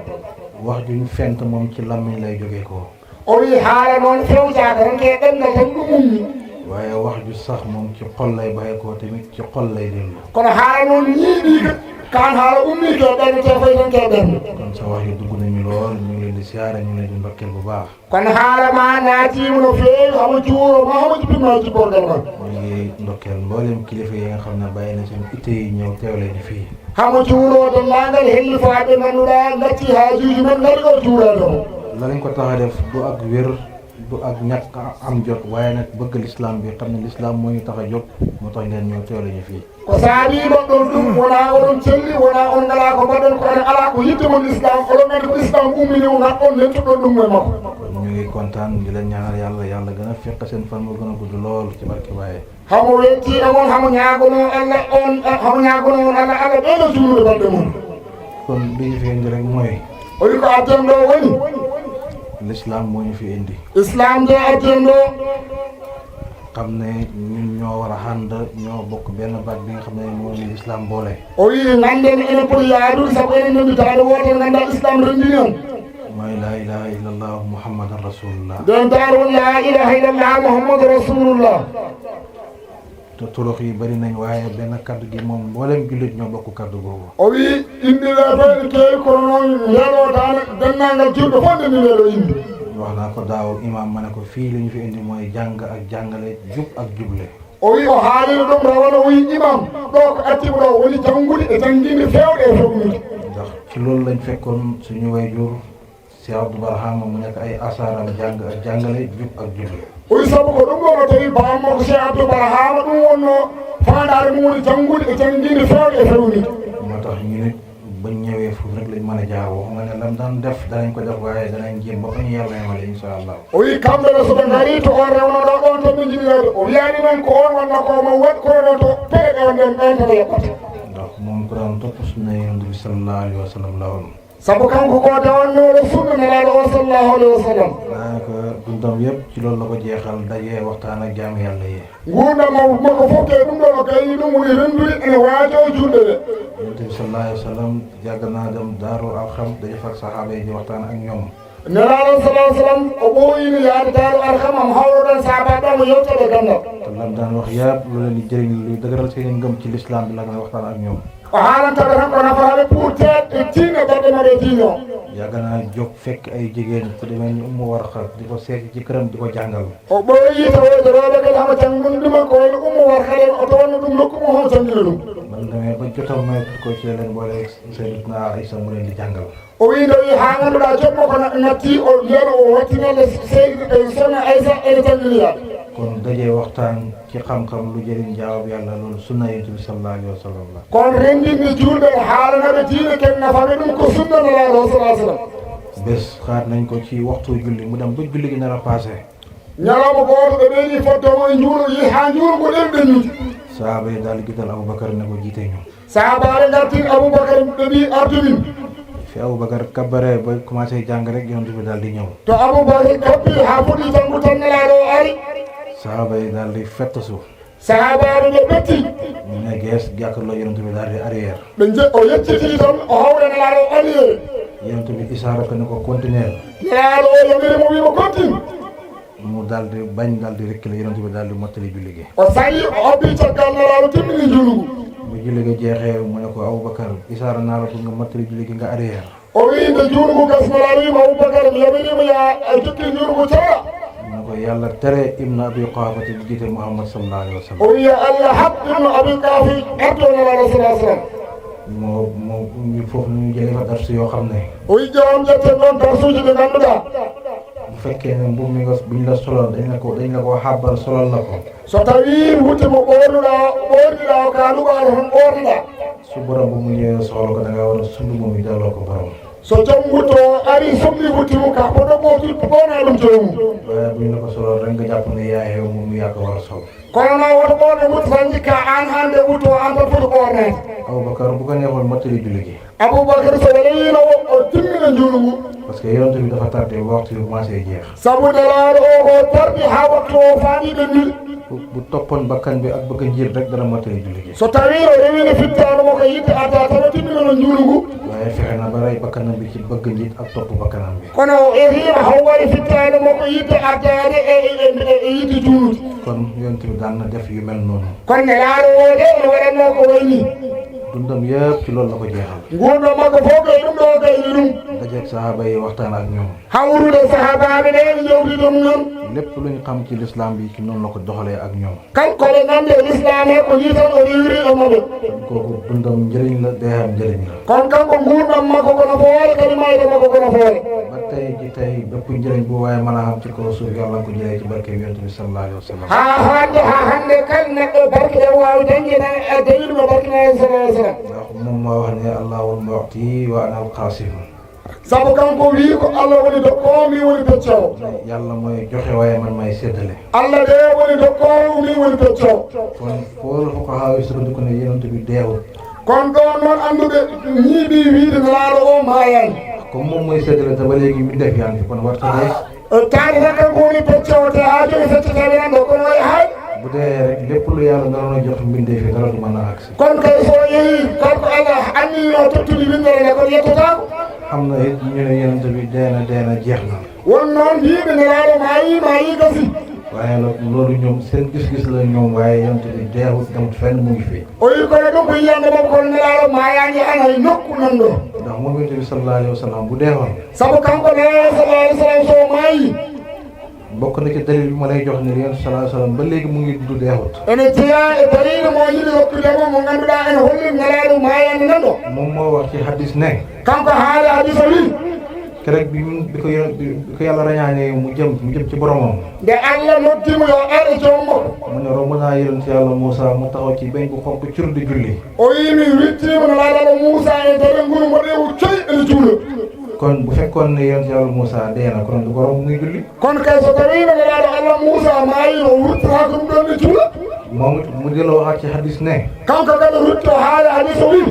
wax juñ fent moom ci lammiñ lay jógee ko. o wi haala noon fewjaka tan ke ɗemgal tan ɗum ummi. waaye wax ju sax moom ci xol lay bàyyi ko tamit ci xol lay dellu. kono haala noon ñiiɗi kan haala ummi ke ɓernde te foy tan ke ɓernde. kon sa wax yu dugg nañu lool ñu ngi leen di siyaare ñu ngi leen di ndokkeel bu baax. kono haala ma naatima no feewi hamo juuro ma hamo jippinma jippordel ma. ñu ngi ndokkeel mboolem kilifa yi nga xam ne bàyyi na seen itte yi ñëw teewle ñu fii. hamo juurode langal hellifaɓe ganduɗa gacci haajuji men ngari o juurade o. la lañ ko tax a def du ak wér du ak ñàkk am jot waaye nag bëgg l'islam bi xam ne l'islam moo ñu tax a jóg moo tax ngeen ñëw teewle ñu fii. ko saabi ɗon ɗum wona oɗon celli wona on ngala ko mbaɗon ko ene ala ko yitte mon islam oɗon gandi ko islam ummini o gatɗon lentuɗon ɗum e makko. ñu ngi kontaan di leen ñaanal yàlla yàlla gën a fekk seen fan mu gën a gudd lool ci barke Baye. hamo wetti e on hamo ñaagono Allah on hamo ñaagono on Allah Allah ɓeɗo juunude balɗe mum. kon li ñu fi indi rek mooy. o wi ko adden ɗo woni. l'islam moo ñu fi indi. islam de adden ɗo. xam ne ñun ñoo war a ànd ñoo bokk benn baat bi nga xam ne moo ñu l'islam boole. o wi ganden ene poti yaadude sabu enen nanditaade wotere ganda islam renndini on. mooy laa ilaha illallah muhammadan rasulullah. nden taar won la ilaha illallah muhammadu rasulullah. te turux yi bari nañ waaye benn kaddu gi moom mboolem jullit ñoo bokk kaddu googu. o wi indire toyɗe keewi kono noon ndeɗotane dennangal julɓe fof ndenni ndeɗo indi. wax naa ko daaw imam ma ne ko fii li ñu fi indi mooy jàng ak jàngale jub ak juble. o wi o haalino ɗum rawane o wi imam ɗo ko artima ɗo woni janngude e jannginde fewɗe e fewnude. ndax ci loolu lañ fekkoon suñu wayjur Cheikh Abdou Barhama mu nekk ay asaaram jàng ak jàngale jub ak juble. o wi sabu ko ɗum ɗo no tawi bammo ko Cheikh Abdou Barhama ɗum wonno fandare mum woni janngude e jannginde fewɗe e fewnude. moo tax ñu nit bañ ñëwee foofu rek lañ mën a jaar wax nga ne lam daan def danañ ko def waaye danañ jéem ba fa ñu yàlla yemale insha allah. o wi kamɓe ne soɓe ngari to on rewnoɗo ɗon tan ɓe jiɗinoyde o wiyani men ko on wonna ko mo waɗi kono to peɗe ɗe nden ɓen tan yoɓɓata. ndax moom ko daan topp sunna yonent bi sallallahu alayhi wa sallam la woon. sabu kanko ko dawannoɗo sunna nelaɗo o sallallahu alayhi wa sallam. daanaka dundam yëpp ci loolu la ko jeexal dajee waxtaan ak jaamu yàlla yi. gurdam makko fof ke ɗum ɗo no kayni ɗum woni rendude ene waajo julɗe ɗe. yonent bi sallallahu alayhi wa sallam yàgg naa dem daaru alxam dañu fak saxaaba yi di waxtaan ak ñoom. nelaɗo sallah sallam o ɓooyino yaade daaru alkam am hawroɗon sahabaɓe mo yewtere gandal. te lam daan wax yëpp lu leen di jëriñ luy dëgëral seen ngëm ci l'islam bi la nga waxtaan ak ñoom. o haalantaɓe tan ko nafaraɓe pour teet e tiinno baɗɗe maɓe diine o. yàgg naa jóg fekk ay jigéen ku demee ni Ummu Warqa di ko seeti ci këram di ko jàngal. o ɓooyi tawoyde rewɓe kadi hamo janggude ɗumen ko wayno Ummu Warqa en o tawanno ɗum nokkumo hono janggude ɗum. man demee ba jotam may ko ci leen boole Sayyidatuna Aïcha mu leen di jàngal. o wi nde wi ha ganduɗa joɓmo ko natti o ndeno o wattinelde sokhna Aïcha ene jangguiniyaɓe. kon dajee waxtaan ci xam-xam lu jëriñ jaawab yàlla loolu sunna yonent bi sallallahu alayhi wa sallam la. kono rendinde julɓe haalanaɓe diine ken nafaɓe ɗum ko sunna nelaɗo o sallah sallam. bés xaar nañ ko ci waxtu julli mu dem ba julli gi nar a passé. ñalawma gooto ɓe ɓeeni foddomo e juulo yi ha juulgo ɗen ɓennude. sahaaba yi daal di gital Aboubacar ne ko jiite ñu. sahabaɓe gartin Aboubacar ɓe mbi ardumin. fi Aboubacar kabbare ba commencé jàng rek yonent bi daal di ñëw. to Aboubacar kabbi ha fuɗɗi janngu tan nelaɗo o ari. sahaaba yi daal di fettasu. sahabaɓe ɓe ɓetti. ñu ne gees jàkkaarloo yonent bi daal di arrière. o yecciti tan o hawre nelaɗo o arrière. yonent bi isaara ko ne ko continuer. nelaɗo o yamiri mo wimo continue. mu daal di bañ daal di rekkile yonent bi daal di mottali julli gi. o sayi o hobbi caggal nelaɗo timmini jullugu. bu julli gi jeexee mu ne ko Aboubacar isaara naa la pour nga mottali julli gi nga arrière. o wi nde juulugu gasnelaɗo wima Aboubacar mi yamirimo ya jokki juulugu cewa. mu ne ko yàlla tere Ibn Abi Quhafa di jiite Muhammad sallallahu alayhi wa sallam. o wiya Allah hab Ibn Abi Quhafa ardo nelaɗo sallallahu alayhi wa sallam. moo foofu ñu jëlee fa darsu yoo xam ne. o wi jawam jetten ɗon darsuji ɗi ngannduɗaa. bu fekkee ne mbubb mi nga buñ la solal dañ la ko xàbbal solal la ko. so tawi wutte mo ɓorniɗa o kaalugo aɗa ton ɓorniɗa. su borom bu mu ñëwee soxla ko da ngaa war a sund moom yi delloo ko borom. so jom wutto ari sohli wutti mum ka koɗo ɓootul ɓona ɗum jomum. waaye buñ la ko solal rek nga jàpp ne yaa xew moom yaa ko war a sol. kono noon woto ɓoone wutti tan jikka an hannde wutto an tan foti ɓornede. Aboubacar bu ko neexoon mottali julli gi. Aboubacar so waɗino o timmina juulungu. parce que yonent bi dafa tardé waxtu bi commencé jeex. sabu nelaɗo o ko tardi ha waktu o faamiɓe mil. bu toppoon bakkan bi ak bëgg njiit rek dana mottali julli gi. so tawi o rewino fittano mo ko yitte adda tawa timminano juulungu. waaye fexe na ba rey bakkanam bi ci bëgg njiit ak topp bakkanam bi. kono o etima haw waɗi fittano mo ko yitte addade e yitte juulude. kon yonent bi daan na def yu mel noonu. kono nelaɗo o de ene waɗanno ko wayni. dundam yëpp ci loolu la ko jeexal. nguurɗo makko fof kay ɗum ɗo gayni ɗum. dajeeg sahaaba yi waxtaan ak ñoom. hawrude sahabaɓe ɓe jewti ɗum noon. lépp lu ñu xam ci l'islam bi ci noonu la ko doxalee ak ñoom. kanko ɓe gande l'islam he ko yitan o riwri e moɓe. kooku dundam njëriñ la deexam njëriñ la. kono kanko nguurɗam makko kono foore kadi mayde makko kono foore. ba tey ji tey bépp njëriñ bu waaye mën a xam ci kaw suuf yàlla ko jëlee ci barke yonent bi sallallahu alayhi wa sallam. ha hande kal neɗɗo barke ɗen wawi dañƴina e dañiɗumo barke nabi sallallahu alayhi wa sallam. ndax moom moo wax ne allahul mu'ti wa ana al qasim. sabu kanko wi ko Allah woni dokkowo min woni peccowo. yàlla mooy joxe waaye man may séddale. Allah de woni dokkowo min woni peccowo. kon foofu ko haawi sukkandiku ne yonent bi deewul. kono ɗon noon annduɓe ñiiɓi wiide nelaɗo o maayani. comme moom mooy séddale te ba léegi mi def yaa ngi kon warta dee. taade tan kanko woni peccowo te ha joni feccetaɓe nan ɗo kono way hay. bu dee rek lépp lu yàlla naroon a jox mbindee fi dara du mën a agsi. kono kay so yeehi kanko Allah annino tottude windere nde kono yettotako. xam na it ñu ne yonent bi deena jeex na. won noon yiiɓe nelaɗo maayi gasi. waaye nag loolu ñoom seen gis-gis la ñoom waaye yonent bi deewut demut fenn mu ngi fi. o wi kono ɗum ko yiyande mom kono nelaɗo maayani an hay nokku nan ɗo. ndax moom yonent bi sallallahu alayhi wa sallam bu deewoon. sabu kanko nelaɗo sallallahu alayhi wa sallam so maayi. bokk na ci dalil bi ma lay jox ne yonent sallallahu alayhi wa sallam ba léegi mu ngi dund deewut. ene jeeya e dalil mo yiɗi hokkudemo mo ngannduɗa ene holli nelaɗo maayani nan ɗo. moom moo wax ci hadis ne. kanko haali hadis o wi. keroog bi ko yàlla rañaane mu jëm ci boromam. nde Allah noddimo yo are jommo. mu ne romb naa yonent yàlla Moussa mu taxaw ci beñ bu xonk cur di julli. o wi mi wittima no laaɗaɗo Moussa e dere nguru mo ɗewu coy ene juula. kon bu fekkoon ne yonent yàlla Moussa dee na kon du ko romb muy julli. kono kay so tawi no laaɗo Allah Moussa maayi o wurtata ko ɗum ɗon ne juula. moom mu delloo waxaat ci hadis ne. kanko kadi rutto haala hadis o wi.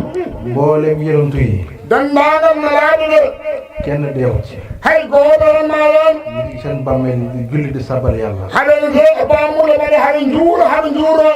mboolem yonent yi. denndaangal no laaɗo ɗe. kenn deewut ci. hay gooto en maayan. ñu ngi seen bàmmeel di julli di sabal yàlla. haɗen de e bammuɗe maɗe haɗe njuuro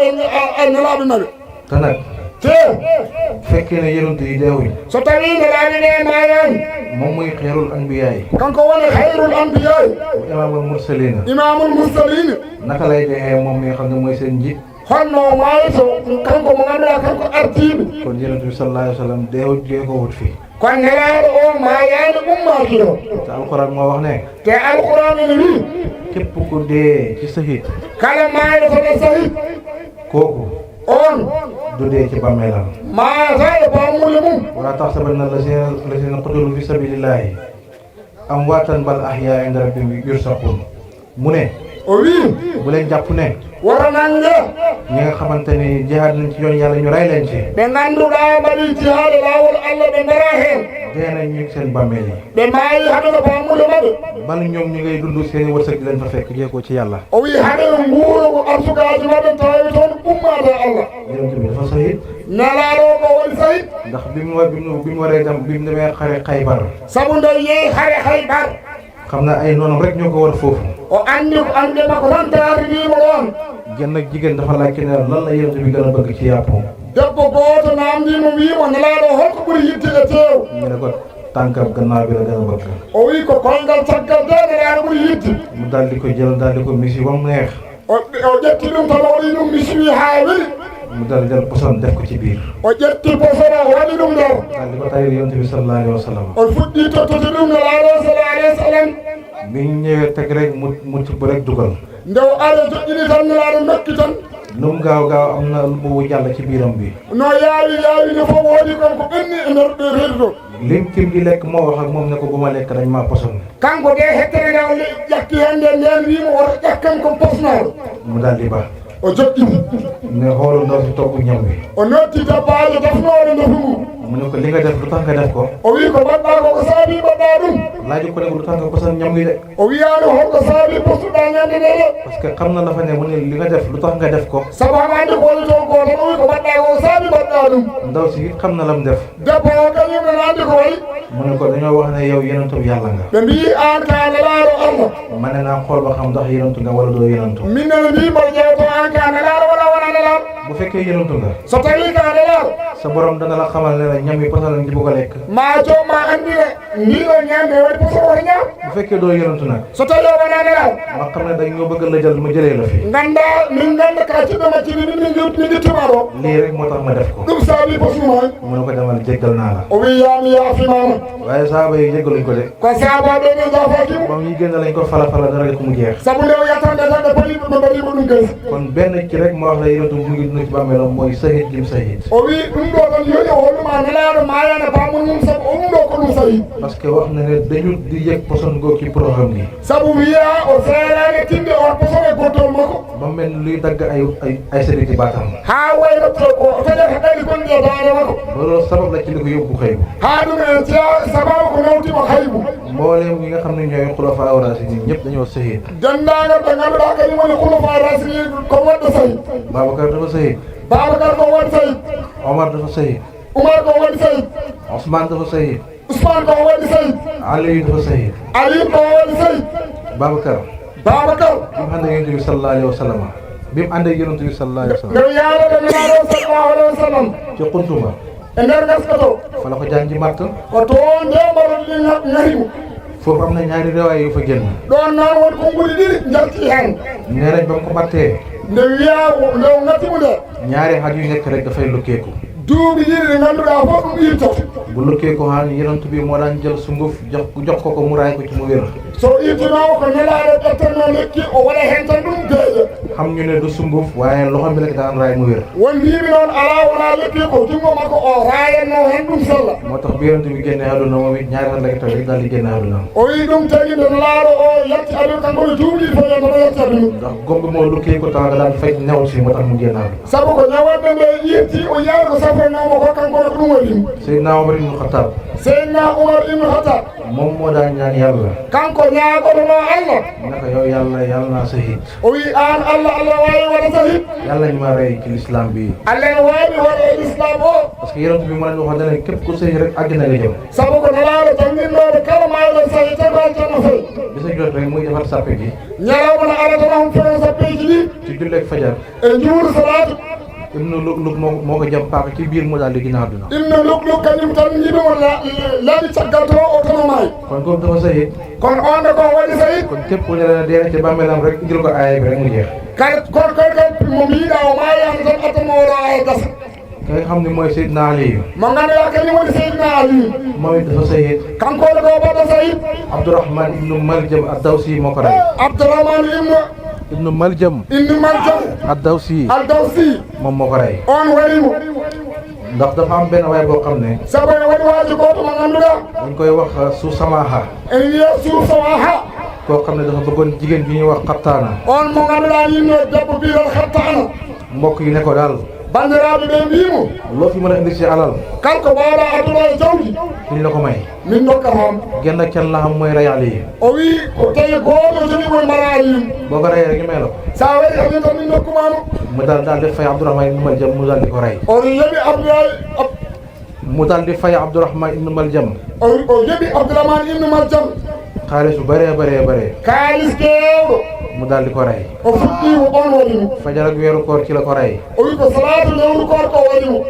e nelaaɗo naɓe. te nag. te bu fekkee ne yonent yi deewuñ. so tawi nelaaɗo ɗe maayani. moom mooy xeerul anbiyaa yi. kanko woni hayrul anbiyaa yi. imaamul mursalina. imamul mursalina. naka lay dee moom mi nga xam ne mooy seen njiit. honno maayi so kanko mo ngannduɗaa kanko artiiɓe. kon yonent bi sallallahu alayhi wa sallam deewut jee ko wut fii. kono nelaaɗo o maayaani ummaaki ɗo. te alquran moo wax ne. te alquran ene wii. képp ku dee ci sahid. kala maayo tone sahid. kooku. on. du dee ci bàmmeelam. maata e bammulle mum. wala tahsabanna allazina qutilu fi sabilillahi amwaatan bal ahyaa inda rabbihim yurzaqun mu ne. o wii. bu leen jàpp ne. wara nange. ñi nga xamante ni jihaad nañ ci yoon yàlla ñu rey leen ci. ɓe ngannduɗaa mbaɗi jihaade laawol Allah ɓe ngara heen. dee nañ ñu seen bàmmeel yi. ɓe maayi haɗo no bammulle maɓe. bal ñoom ñu ngay dund seen i wërsëg di leen fa fekk jeekoo ci yàlla. o wii haɗo nguuro arsukaaji maɓe tawi toon ummaade Allah. yonent bi dafa sahid. nelaaɗo ko woni sahid. ndax bi mu waree dem bi mu demee xare Xaybar sabu nde yeehi hare Haybar xam na ay noonam rek ñoo ko war foofu o andi ko ande makko tan daarinimo ɗon genn ak jigéen dafa laaj ne lan la yonent bi gën a bëgg ci yàpp debbo gooto namdimo wiimo nelaaɗo holko ɓuri yitte e teew ñu ne ko tànkam gannaaw bi la gën a bëgg o wi ko koyngal caggal de nelaaɗo ɓuri yitte mu daal di ko jël daal di ko misi ba mu neex o ƴetti ɗum tan o waɗi ɗum misiwi haa weli mu daal di jël poson def ko ci biir o ƴetti posono o waɗi ɗum nder daal di ko tayir yonent bi sallallahu alayhi wa sallam o fuɗɗi tottude ɗum nelaaɗo sallallahu alayhi wa sallam bi ñu ñëwee teg rek mu tibb rek dugal nde o ari joƴƴini tan nelaaɗo nokki tan lu mu gaaw gaaw am na lu mu jàll ci biiram bi no yaawi ne fof woodi kon ko ɓenni e nder ɓe reedi ɗo lim tim di lekk moo wax ak moom ne ko bu ma lekk dañ maa poson kanko de hettere nde o ƴakki hende nden wiimo woto ƴakkan ko posnoɗo mu daal di ba o joƴƴini ne xoolu ndaw si togg ñam wi o notti dabbaji defnoɗo ndefu ngu mu ne ko li nga def lu tax nga def ko o wi ko mbaɗɗa ko ko saabi mbaɗɗa ɗum laaju ko ne ko lu tax nga poson ñam wi de o wiyano holko saabi postuɗa ñande nde de parce que xam na la fa ne mu ne li nga def lu tax nga def ko saabu hamande ko woni toon ko tan o wi ko mbaɗɗa ko saabi mbaɗɗa ɗum ndaw si it xam na lam def debbo o kañum ne andi ko wayi mu ne ko dañoo wax ne yow yonentu yàlla nga ɓe mbi an ka nelaɗo Allah ma ne naa xool ba xam ndax yonentu nga wala doo yonentu min nene mbimo ƴewto an ka nelaɗo wala wona nelaɗo bu fekkee yonentu nga so tawi ka nelaɗo sa borom dana la xamal ne la ñam yi poson lañ ci bëgg a lekk ma jomma andine ndiɗo ñamde waɗi poson woto ñam bu fekkee doo yonentu nag so tawi o wona nelaɗo ma xam ne dañ ñoo bëgg la jël ma jëlee la fi ganda min ganda ka ciɗɗo maccini min mi guittima ɗo lii rek moo tax ma def ko ɗum saabi posuma mu ne ko demal jéggal naa la o wiyami yaafimama waaye saaba yi jéggaluñ ko de ko saabaɓe ɓe jafakimo ba muy génn lañ ko fala dara ko mu jeex saabu nde o yatande tan ɓe paliɓe ɓe mbaɗimo ɗum gasi kon benn ci rek ma wax la yonentu mu ngi dund ci bàmmeelam mooy sahid lim sahid o wi ɗum ɗo tan yoni o holluma nelaɗo mayane bamum mum saabu o ɗum ɗo ko ɗum sahi parce que wax na ne dañu di yëg poson goo ci programme bi saabu wiya o seerani tinde on poson e gottol makko ba mel ni luy dagg ay séditi baatam ha wayno ko feɗete ɗali gonɗi e daane makko ba loolu sabab la ci li ko yóbbu xëy ha ɗum en ceya sababu ko nawtimo haybu mbooleem ñi nga xam ne ñooy xulafa awrasini ñëpp dañoo sahid dendagal ɓe ganduɗa kañum woni hulafa rasini ko wonɗo sahi Babacar dafa sahid Babacar ko woni sahi Omar dafa sahid Oumar ko woni sahi Ousmane dafa sahid Ousmane ko woni sahi Aliou dafa sahid Aliou ko woni sahi Babacar Babacar bi mu ànd ak yonent bi sallallahu alayhi wa sallam bi mu ànd ak yonent bi sallallahu alayhi wa sallam ndew yaalade nelaɗo sallallahu alayhi wa sallam ci xuntuma e nder gaskato fa la ko janji matt ko toon nde mbaɗoɗi ngahimo foofu am na ñaari rewaay yu fa génn ɗon noon woni konnguli ɗiɗi jalti hen nee nañ ba mu ko mattee nde wiya nde o ngattimo nde ñaari xaj yu nekk rek dafay lukkeeku duuɓi ɗiɗi ɗi ngannduɗaa fof ɗum irtoto bu lukkeeku haan yonent bi moo daan jël sunguf jox ko mu raay ko ci mu wér so irtinooma ko nelaaɗo ƴettanno lekki o waɗa heen tan ɗum deeƴa xam ñu ne du sunguf waaye loxo bi rek daan raay mu wér won mbiimi noon alaa wonaa lekki ko junngo makko o raayanno heen ɗum sella moo tax bi yonent bi génne àdduna moom it ñaari at la ko taw rek daal di génne àdduna o wii ɗum tagi nde nelaaɗo o yalti aduna kanko ne duuɓi fo yentano yetti aduna ndax gombe moo lukkeeku taw nga daan fay new si moo tax mu génne àdduna sabu ko ñawanɗe nde irti o yaari ko safranoomo ko kanko ne ko ɗum waɗimo Seydina Omar ibnu Xattaab Seydina Oumar ibnu Xattaab moom moo daan ñaan yàlla kanko ñaagotono Allah naka yow yàlla naa sahid o wii aan Allah waawi waɗa sahid yàlla ñu ma rey ci l'islam bi Allah ne waawi waɗa e l'islam o parce que yonent bi moo leen waxoon ne képp ku sahid rek àjjana nga jëm sabu ko nelaaɗo janngirnooɓe kala maayɗon sahid tan ko aljanna fayi bisa jot rek muy defar sàppe gi ñalawma no aratana hum fewn sappeji ɗi ci julleeg fajar e juuɗo salatu ibnu luk moo ko jam paaka ci biir mu daal di gën a àdduna ɗimno lukluk kañum tan yiɗumo laaɓi caggal to o tono maayi kon kooku dafa sahid kono on de ko waɗi sahid kon képp ku ne la deena ci bàmmeelam rek indil ko aaya bi rek mu jeex kala kono koy mo mbiɗa o maayani tan attamo oɗo aya gasa ka nga xam ne mooy Seydina Aliyu mo ganduɗa kañum woni Seydina Aliyu moom it dafa sahid kankoɗo ko baɗɗo sahid Abdourahman ibnu Maljam ad-Dawsi moo ko rey Abdourahmane ibnu Maljam ibnu Maljam ad-Dawsi moom moo ko rey on waɗimo ndax dafa am benn waay boo xam ne sabu e waɗi waaji goto mo ganduɗa dañ koy wax Suu Samaha en wiya Suu Samaha koo xam ne dafa bëggoon jigéen bi ñuy wax Xattaana on mo ganduɗa yimno debbo biiral Xattaana mbokk yi ne ko daal bandiraɓe ɓe mbimo loo fi mën a indi ci alal kanko mbawɗa aduna e jawdi duñ la ko may min dokka toon genn kenn la xam mooy rey Ali o wi ko tawi gooto jogui mon mbaɗa Aliyu boo ko reyee rek ñu may la ko sa waɗi amin tan min dokkumama mu daal di fay Abdourahmane ibnu Maljam mu daal di ko rey on yoɓi Abdoulaye mu daal di fay Abdourahman ibnu Maljam o yoɓi Abdourahmane ibnu Maljam xaalis bu bëree kaalis keewɗo mu daal di ko rey o fuɗɗimo on waɗimo fajar ak weeru koor ci la ko rey o wi ko salatu lewru koor ko waɗimo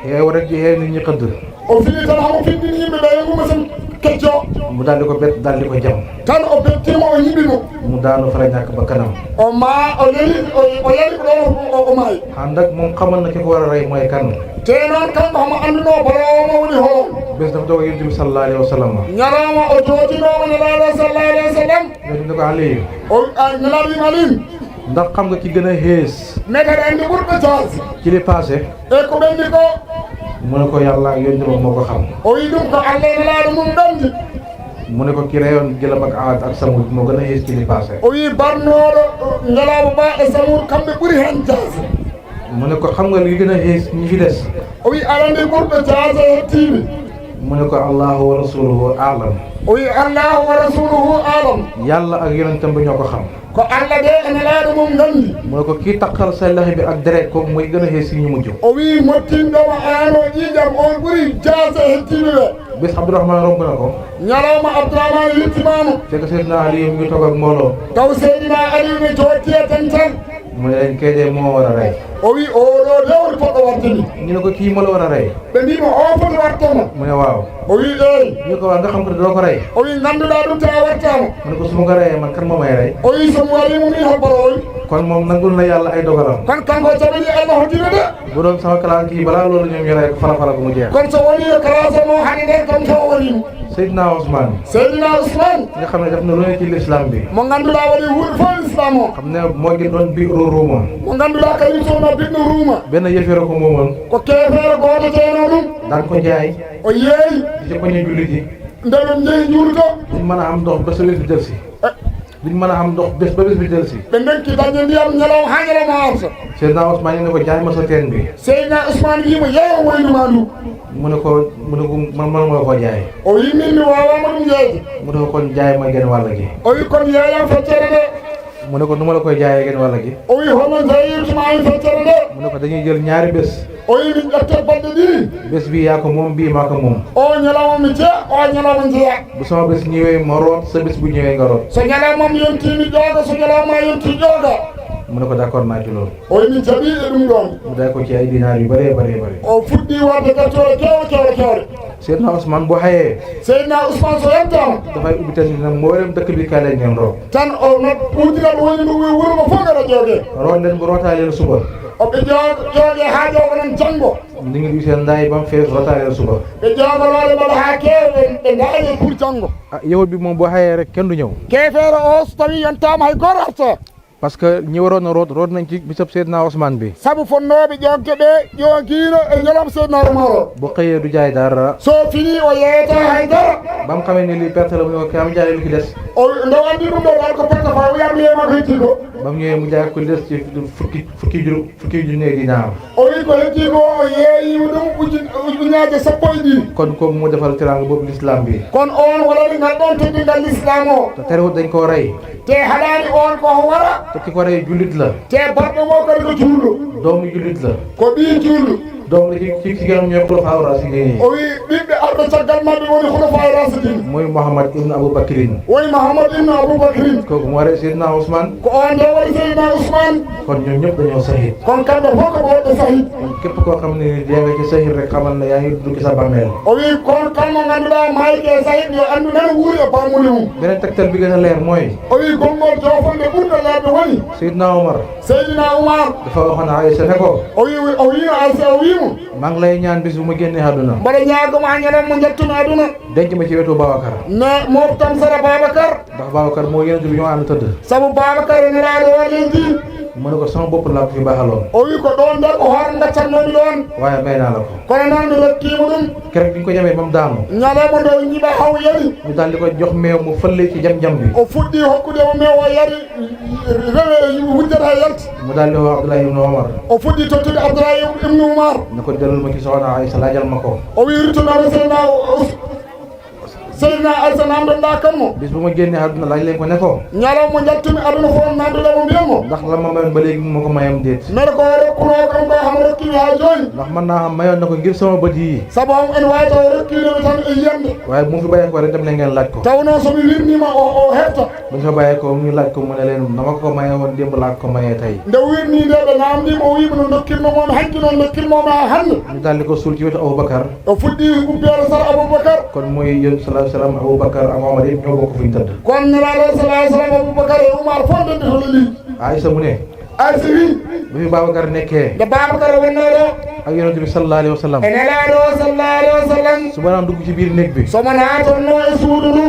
yeew rek ji xeew nit ñi xëdd o fini tan hamo findini yimɓe ɓe yeguma sen kecco mu daal di ko bet daal di ko jam tan o bettima o yiɓimo mu daanu fa la ñàkk ba kanam o ma o leli o yali ko ɗon o maayi ànd ak moom xamal na ki ko war a rey mooy kan te noon kanko hamo anduno borowomo woni hoon bés dafa toog yonent bi sallallahu alayhi wa sallam ñalawma o jootinomo nelaɗo sallallahu alayhi wa sallam yonent ne ko Aliyu o nelaɗima alim ndax xam nga ki gën a xees mekkaɗa andi ɓurɓe jaasi ci li passé e ko ɓendi ko mu ne ko yàlla ak yonent ba moo ko xam o wi ɗum ko allah e nelaɗo mum ɗandi mu ne ko ki reyoon Gëlëm ak Aad ak Samud moo gën a xees ci li passé o wi barnoɗo ngalaaba ba e Samour kamɓe ɓuuri hen jaasi mu ne ko xam nga li gën a xees ñi fi des o wi aɗa andi ɓurɓe jaasi e hettiɓe mu ne ko allahu wa rasuluhu aalam o wi allahu wa rasuluhu alam yàlla ak yonentam bi ñoo ko xam ko allah de e nelaɗo mum gandi mu ne ko kii takkal sa lex bi ak deret kooku mooy gën a xees si ñu mujj o wi mottinɗoma an o ƴiƴam on ɓuuri jaasi e hettiɓe ɓe bés Abdourahman romb na ko ñalawma Abdourahmane yettimama fekk Seydina Aliyu mu ngi toog ak mbooloo taw seydina aliou ne jootiye ten tan mu ne leen kay de moo war a rey o wi oɗo lewru poɗɗo wartini ñu ne ko kii moo la war a rey ɓe mbimo o foti wartama mu ne waaw o wi eyi ñu ko waa nga xam ko doo ko rey o wi ganduɗa ɗum tawa wattama mu ne ko su ma ko reyee man kan moo may rey o wi somo warimo min hoɓɓoro oy kon moom nangul na yàlla ay dogalam kono kanko jaɓani allah hoddino de bu doon sama kalaan kii balaa loolu ñoom ñu rey ko fala ko mu jeex kono so woni e classe mo hani nden kam taw warimo Seydina Ousmane seydina Ousmane nga xam ne def na lu ne ci l'islam bi mo ganduɗa waɗi huuɗo fof l'islam o xam ne moo gi doon bi ruuma mo ganduɗa kañum sowno biɗɗo ruuma benn yëfere ko moomoon ko kefeere goto teeno ɗum daan ko jaay o yeeyi di ci poñe jullit yi nde ɓe jeehi juulto duñ mën a am ndox ba sa bés bi jël si duñ mën a am ndox bés ba bés bi jël si ɓe ndekki dañde ndiyam ñalaw ha ñalawma arta Seydina Ousmane ne ko jaay ma sa teen bi seydina Ousmane wimo yeeyo woynuma ndu mu ne ko man mënuma koo jaay o wi min mi wawama ɗum yeeyde mu ne ko kon jaay ma genn wàll gi o wi kon yeeyam feccere nde mu ne ko nu ma la koy jaayee genn wàll gi o wi hono jeyirtuma ay feccere nde mu ne ko dañuy jël ñaari bés o wi min ƴettet balɗe ɗiɗi bés bi yaa ko moom bii maa ko moom o ñalawma mi jeeya o ñalawma jeeya bu sama bés ñëwee ma root sa bés bu ñëwee nga root so ñalawmam yontimi ƴooga so ñalawma yonti ƴooga mu ne ko d'accord naa ci loolu o wi min jaɓi e ɗum ɗon mu day ko ci ay dinaar yu bëree bëri o fuɗɗi wadde gaccore kewɗe Seydina Ousmane bu xayee seydina Ousmane so yentama dafay ubbi tan nag mboolem dëkk bi kaay leen ngeen root tan o no ɓuudiral woni ndu wi wuuro ngo fof gara joogue root leen bu rootaa leen suba oɓe joogue ha joogo non janggo ndi ngi seen ndaay ba mu fees rootaa leen suba ɓe joogorode mbaɗa ha keewe ɓe daañe pour janggo ah yawut bi moom bu xayee rek kenn du ñëw kefeere o so tawi yontama hay goto arta parce que ñi waroon a root nañ ci bisab Seydina Ousmane bi saabu fonnoɓe ƴoggue ɓe ƴoguino e ñalam seydina Oumar bu xëyee du jaay dara so fini o yeeyata haydara ba mu xamee ne lii perte la mu ne ko kam jaay lu ki des o nde andi ɗum ɗo dal ko perte fa wiyam liyema ko hetti ko ba mu ñëwee mu jaay ko li des ci fukki junne dinaar o wi ko hetti ko o yeeyima ɗum ujunaje sappo e ɗiɗi kon kooku mu defal teraanga boobu l'islam bi kono on waɗani ngal ɗon teddingal l'islam o te terewut dañ koo rey te haɗani on koko wara te ki ko rey jullit la te baɗɗo mo kadi ko juulɗo doomu jullit la ko ɓi juulɗo doom la ci ganam ñooy xulafaa raasidiin o wi ɓiɓɓe arɓe caggal maɓɓe woni xulafa rasidin mooy Mouhamad ibn Aboubacrin woni Mahamad ibn Aboubacrin kooku moo rey Seydina Ousmane ko on nde waɗi seydina Ousmane kon ñoom ñëpp dañoo sahid kono kamɓe fof ko ɓoɗɗo sahid kon képp koo xam ne dee nga ci sahid rek xamal ne yaa ngi dugg sa bàmmeel o wi kono kalmo ngannduɗa mayke sahid yo anndu nan wuuri e bammude mum beneen tegtal bi gën a leer mooy o wi gongol jofonde ɓurɗo leerde woni Seydina Omar seydina Oumar dafa waxoon Aïcha ne ko o wino Aysa o wimo maa ngi lay ñaan bis bu ma génnee àdduna mbaɗa ñaagoma a ñanan mo jettuno aduna denc ma ci wetu Babacar ne moftam sara Babacar ndax Babacar moo yonent bi ñoo ànd tëdd saabu Babacar ene raaɗo waɗen din mu ne ko sama bopp laa ko fi baaxaloon o wi ko ɗon nder ko hoore gaccannomi ɗon waaye may naa la ko kono noon nde lekkima ɗum keroog bi ñu ko jamee ba mu daanu ñalemo nde ñiɓa haw yari ñu daal di ko jox meew mu fëlle ci jam-jam bi o fuɗɗi hokkudemo mew o yari rewe wujjata yalti mu daal di wax Abdoulaye ibn Omar o fuɗɗi tottude Abdoulaye ibnu Oumar ne ko delal ma ci soxna Aïcha laajal ma ko o wi ruttunoɗo seydna Seydina Aysa namdoɗa kanmo bis bu ma génnee àdduna laaj leen ko ne ko ñalaw mo jaltimi aduna fof namdoɗa mo mbiyamo ndax la ma mayoon ba léegi ma ko mayam déet mbeɗa ko rokkuno kam ko hamo rokkimi ha joni ndax mën naa xam mayoon na ko ngir sama bët yi saabu ene wawi taw rokkinomi tan e yiyande waaye bu mu fi bàyyee ko rek dem leen ngeen laaj ko taw noon somi wirnima o hefta bu ñu fa bàyyee ko ñu laaj ko mu ne leen dama ko maye woon démb laa ko mayee tey nde wirni nde ɓe namdima o wima no dokkirno moon hanki noon dokkirmomi ha hande ñu daldi ko suul ci wetu Aboubacar o fuɗɗi ubbere sara Aboubacar kon mooy yéen sallallahu alayhi wa sallam Aboubacar ak Omar yëpp ñoo bokk fu ñu tëdd kono nelaɗo salah sallam Aboubacar e Oumar fof dende to leli Aïssa mu ne Aysa wi bi fi Babacar nekkee nde Babacar wonnoɗo ak yonent bi sallallahu alayhi wa sallam e nelaɗo sallallahu alayhi wa sallam su ma daan dugg ci biir néeg bi somo natonno e suudu ndu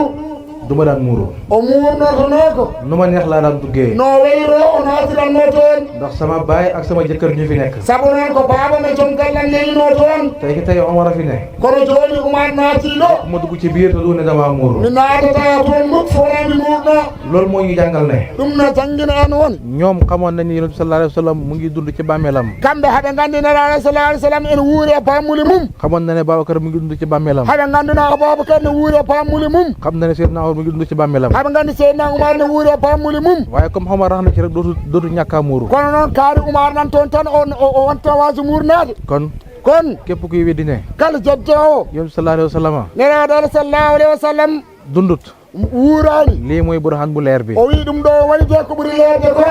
du ma daan muuru o murnotonoko nu ma neex laa daan duggee no wayro o natiranno toon ndax sama baay ak sama jëkkër ñu fi nekk saabu noon ko baba me joom gallan leyino toon tey ki tey Omar a fi ne kono joni Oumar naatiɗo ma dugg ci biir te du ne dama muuru mi natata toon mukk so wona mi murno loolu moo ñu jàngal ne ɗum no jangguina en won ñoom xamoon nañ ni yonent bi sallallahu alayhi wa sallam mu ngi dund ci bàmmeelam kamɓe haɓe gandi nelaɗo sallah alih sallam ene wuuri e pammuli mum xamoon na ne Babacar mu ngi dund ci bàmmeelam haɓe ganduna Aboubacar ne wuuri e pammuli mum xam na ne Seydina Omar mu ngi dund ci bàmmeelam haɓe gandi Seydina Oumar ne wuuri e pammuli mum waaye comme Omar rax na ci rek dootu ñàkkaa muuru kono noon kaari Oumar nan toon tan o wonta waso murnade kon kon képp kuy weddi ne kala jebte o yonent bi sallallahu alayhi wa sallam nelaɗo sallahu alayhi wa sallam dundut wuurani lii mooy burhan bu leer bi o wi ɗum ɗo woni je ko ɓuuri leerde ko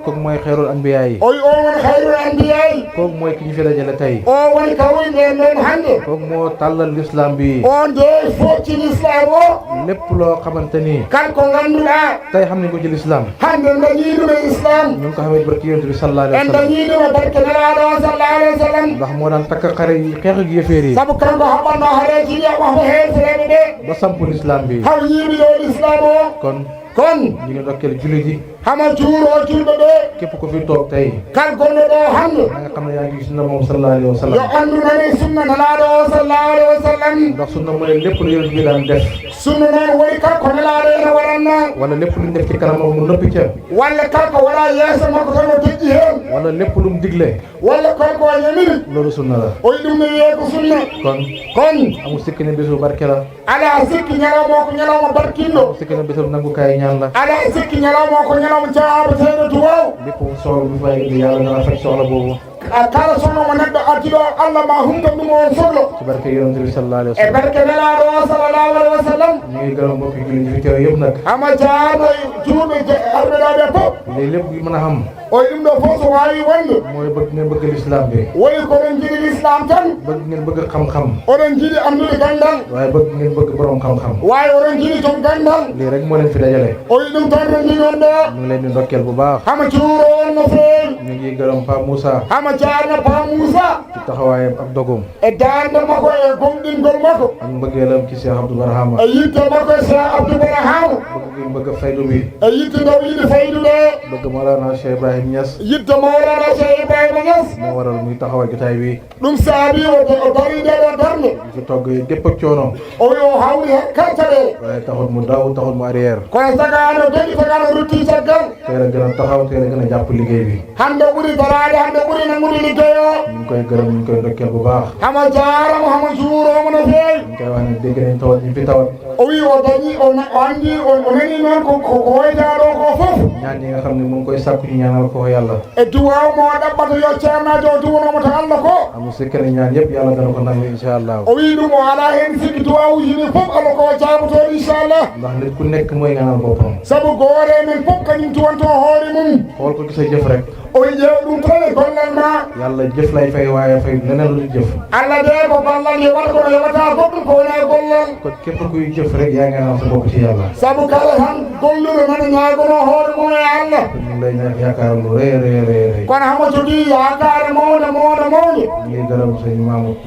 kooku mooy xeyrul anbiya yi o wi o woni hayrul anbiyayi kooku mooy ki ñu fi dajale tey o woni kawri nden ɗon hannde kooku moo tàllal l'islam bi on nde focci l'islam o lépp loo xamante ni kanko ngannduɗa tey xam nañ ko ci l'islam hannde dañiɗum e islam ñu ngi ko xamee barki yonent bi sallallahu alayhi en wa sallam dañiɗum e barke nelaɗo sallallahu alayhi wa sallam ndax moo daan takk xare yi xeex ak yëfeer yi saabu kanko haɓɓanno hareji ɗi omo heesereɓe ɓe ba samp l'islam bi haw yiimi yo l'islam o kon kon ñu ngi ndokkeel jullit yi hama juuro julɓe ɓe képp ko fi toog tey kal gonɗo ɗo hannde na nga xam ne yaa ngi sunna moom sallallahu alayhi wa yo sallam anndu nani sunna nelaɗo o sallallahu alayhi wa sallam ndax sunna mooy lépp lu yonent bi daan def sunna noon woni kanko nelaɗo ene waɗanno wala lépp lu ñu def ci kanamam mu noppi ca walla kanko waɗa yeeso makko tan o deƴƴi heen wala lépp lu mu digle walla kanko o yamiri loolu sunna la o wi ɗum ne wiye ko sunna kon kon amul sikki ne bésu barke la ala sikki ñalawma o ko ñalawma barkinɗo amul sikki ne bésu nangukaay ñaan la ala sikki ñalawma o ko ñalawma jaabateɗo duwaw lépp soxla bu fay indi yàlla dana faj soxla boobu kala sohla mo neɗɗo addiɗo Allah ma humtan ɗum on sohlo ci barke yonent bi sallallahu alayhi wa e sallam barke nelaɗo o sallallahu alayhi wa sallam ñu ngi gërëm mbokki jullit yi fi teew yëpp nag hama jaano juuɓe arɓeɗaɓe fof léegi lépp gi mën a xam o wi ɗum ɗo fof so wawi wonde mooy bëgg ngeen bëgg l'islam bi woni koɗon jiiɗi l'islam tan bëgg ngeen bëgg xam-xam oɗon jiiɗi andude gandal waaye bëgg ngeen bëgg borom xam-xam wawi oɗon jiiɗi toon gandal lii rek moo leen fi dajale o wi ɗum tan ɗon jiiɗon ɗo ñu ngi leen di ndokkeel bu baax hama juuro on no feewi ñu ngi gërëm Pa Moussa hama jaarno Pa Moussa ci taxawaayam ak dogum e darde makko e gomɗingol makko ak mbëggeelam ci Cheikh Abdou Barhama e yitte makko e Cheikh Abdou Barhama bëgg gi bëgg faydu bi e yitte ndaw yiɗi faydude bëgg Mawlana Cheikh Ibrahim Niass yitte Mawlana Cheikh Ibrahima Niass moo waral muy taxawal jotaay bi ɗum saabi o dari nde ɗo darde di fi togg gépp ak coono o wi o hawri kartaɗele waaye taxul mu daw taxul mu arrière kono sagano dañi sagano rutti caggal teel a gën a taxaw teel a gën a jàpp liggéey bi hande ɓuuri darade hande ɓuuri nangude ligguey o ñu ngi koy gërëm ñu ngi koy ndokkeel bu baax hama jarama hama juuromo no feewi ñu koy wax ne dégg nañ tawat ñu fi tawat o wi o dañi o andi o nani noon ko woytaɗo ko foof ñaan yi nga xam ne mu ngi koy sàkku ñu ñaanal ko yàlla e duwaw mo ɗaɓɓata yo ceernajo o duwanomo to Allah ko amul sikkane ñaan yëpp yàlla dana ko nangu inchallah o wi ɗum o ala hen sikki duwawuji ni foof Allah ko jabutoon inchallah ndax nit ku nekk mooy ñaanal boppam saabu goore men foof kañum tuwanto hoore mum xool ko gisa jëf rek o wi ƴeew ɗum tan e gollal ma yàlla jëf lay fay waaye fay leneen lu dul jëf Allah de ko ballal yewata kono yewata goɗɗum ko wona e gollal kon képp kuy jëf rek yaa ngi ñaanal sa bopp ci yàlla saabu kala tan golluɗo nana ñagono hoore mum e Allah kon ñu ngi lay ñaan yaakaar lu rëy rëy rëy rëy kono hamo jogui yakare mawde mawde mawde ñu ngi gërëm sëñ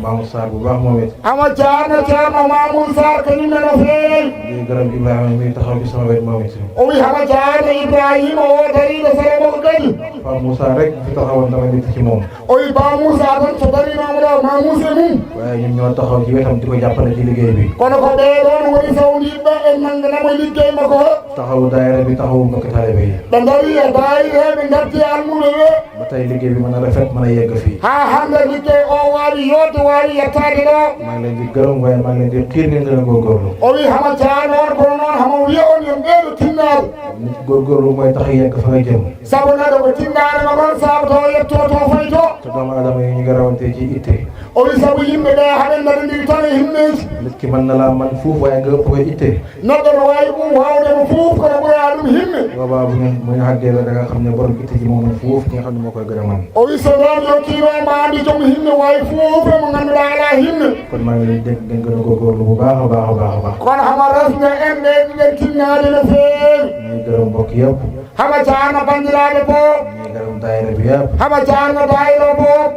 Mamoud Sarr bu baax moom it hamo jarno ceerno Mamoud Sarr kañumne no feewi ñu ngi gërëm Ibrahima mi taxaw ci sama wet moom it o wi hamo jarno Ibrahima o dariɗo sara makko kadi Pa Moussa rek fi taxawoon dama nit ci moom o wi Ba Moussa tan so darinomo ɗo ma Moussa mum waaye ñun ñoo taxaw ci wetam di ko jàppale ci liggéey bi kono ko ɓeɗon woni sawdiɓe e nangganamo liggey makko taxawu daayira bi taxawu mbokki taalibe yi ɓe dari e daayira ɓe garti almuɓe ɓe ba tey liggéey bi mën a rafet mën a yegg fii. ha hande liggéey o waali yodde waali yettade ɗo. maa ngi leen di gërëm waaye maa ngi leen di xiir ngeen gën a góorgóorlu. o wi hama jaa noon kono noon hama wiya on yon ɓeeɗo tinnaade. nit góorgóorlu mooy tax a yegg fa nga jëm. sabu neɗɗo ko tinnaade ma kon saabu to yetto to fay to. te doomu aadama yi ñu ngi rawante ci itte. o wi sabu yimɓe ɓe haɓen nade ndiri tan e himmeji. nit ki mën na laa man fuuf waaye nga ëpp ko itte. neɗɗo no waawi ɗum wawde mo fuuf kono ɓoya ɗum himme. boobaa bu ñu xàggee la da nga xam ne borom itte ji moom fuuf ki nga xam ne moo koy gën a man. o wi so noon yo kiino ma andi joom himme wawi fuufre mo ngannduɗa ala himme. kon maa ngi leen dégg ngeen gën a góorgóorlu bu baax a baax a baax a baax. kono hama resne en ɓe ɗiɗen tinnaade no feewi. ñuy gërëm mbokk yëpp. hama jaarno bandiraɓe fof. ñuy gërëm daayira bi yëpp. hama jaarno daayira fof.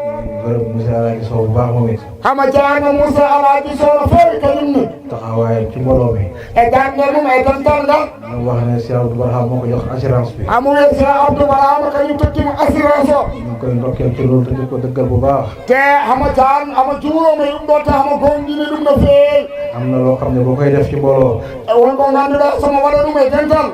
gërëm monsieur Alaaji Sow bu baax moom it. hama jaarno Moussa Alaaji Sow no feewi kañumne. taxawaayam ci mbooloo mi. e darde mum e dental ngal. mu wax ne Cheikh Abdou Barham moo ko jox assurance bi. amu wiye Cheikh Abdou Barham kañum tottimo assurance o. ñu ngi koy ndokkeel ci loolu te di ko dëggal bu baax. te hama jaan hama juuroma e ɗum ɗo te hama gonɗini ɗum no feewi. am na loo xam ne boo koy def ci mbooloo. e wonko ngannduɗa somo waɗa ɗum e dental.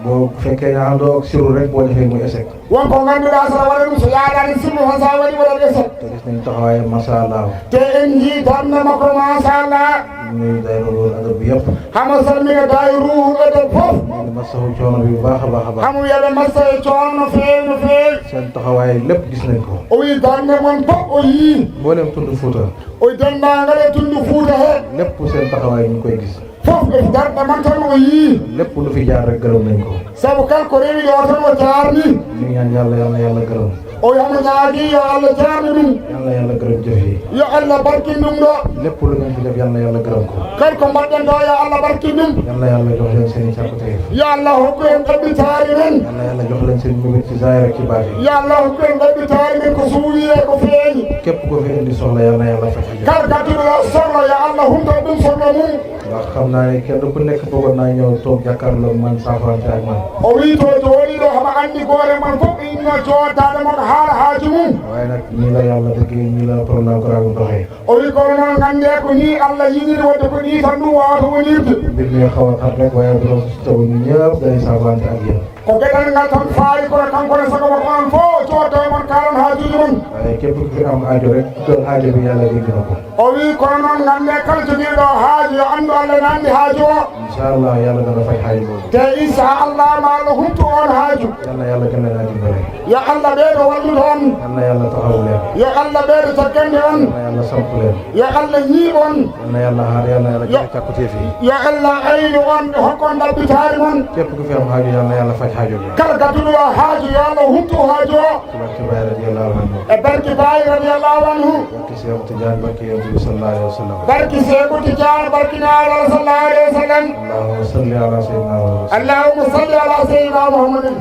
boo fekkee ne àndoo ak siru rek boo defee muy échec. wonko ngannduɗa sono waɗa ɗum so yaadani sirlu han sa waɗi waɗat échec. te gis nañ taxawaayam macha allah. te en jii darde makko machallah. ñu ngi day loolu adab bi yëpp. hama salmina dayi ruhu eden fof. ñu ngi masawu coono bi bu baax a baax a baax. hamu wiyaɓe massa e coono no feewi no feewi. seen taxawaay lépp gis nañ ko. o wi darde mon fof o yii. mboolem tund Fuuta. o dendagal e tundu Fuuta he. lépp seen taxawaay ñu ngi koy gis. fof e darde man tan o yii. lépp lu fi jaar rek gërëm nañ ko. sabu kala ko rewi ɗo tan o jaarni. ñu ngi ñaan yàlla yal na yàlla gërëm. o yamo ñaagi yo Allah jaarni ɗum. yal na yàlla gërëm jëf yi. yo Allah barkin ɗum ɗo. lépp lu ngeen fi def yal na yàlla gërëm ko. kala ko mbaɗɗen ɗo yo Allah barkin ɗum. yal na yàlla jox leen seen i càkkutéef. yo Allah hokku en ɗaɓɓitaari men. yal na yàlla jox leen seen mébét ci zaahir ak ci baatin. yo Allah hokku en ɗaɓɓitaari men ko suuwi e ko feeñi. képp ko fi indi soxla yal na yàlla faj. kala gadduɗo ɗo sohla yo Allah humto ɗum sohla mum. ndax xam naa ne kenn ku nekk bëggoon naa ñëw toog jàkkaarloog man saafante ak man. o wi to jooɗi ɗo hama anndi goore man fof inno jooddade mo ko haala haaju mum. waaye nag ñii la yàlla bëggee ñii la programme doxee. o wi kono noon ngannde ko ni Allah yiɗiri wadde ko ni tan ɗum wawata wonirde. mbir mi xaw a xat rek waaye borom si taw ñu ñëpp day saafante ak yéen. ko geɗal ngal tan faari kono kanko ne sago ko on fof jooɗo e mon kalan haajuji mon. waaye képp ku fi am aajo rek tuddal aajo bi yàlla dégg na ko. o wi kono noon ngannde kala jogiiɗo haaju yo anndu Allah ne anndi haaju o. inchallah yàlla dana fay xaaju boobu. te inchallah ma Allah humtu on haaju. yal na yàlla gën leen a dimbale. yo Allah ɓeeɗo wallude on. yal na yàlla taxawu leen. yo Allah ɓeeɗo jaggande on. yal na yàlla samp leen. yo Allah ñii on. yal na yàlla xaar yal na yàlla joxe càkkutéef yi. yo Allah ayni on hokkon ɗaɓɓitaari mon. képp ku fi am xaaju yal na yàlla faj xaaju bi. kala gadduɗo o haaju yo Allah humtu haaju o. ci barke Baye radiyallahu anhu. e barke Baye radiyallahu anhu. barke Cheikh Tidiane barke Yonent bi sallallahu alayhi wa sallam. barke Seeku Tijaan barke Naala sallallahu alayhi wa sallam. allahumma salli ala sayyidina Muhammad. allahumma salli ala sayyidina Muhammadin.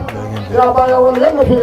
ya Baye won yalla fi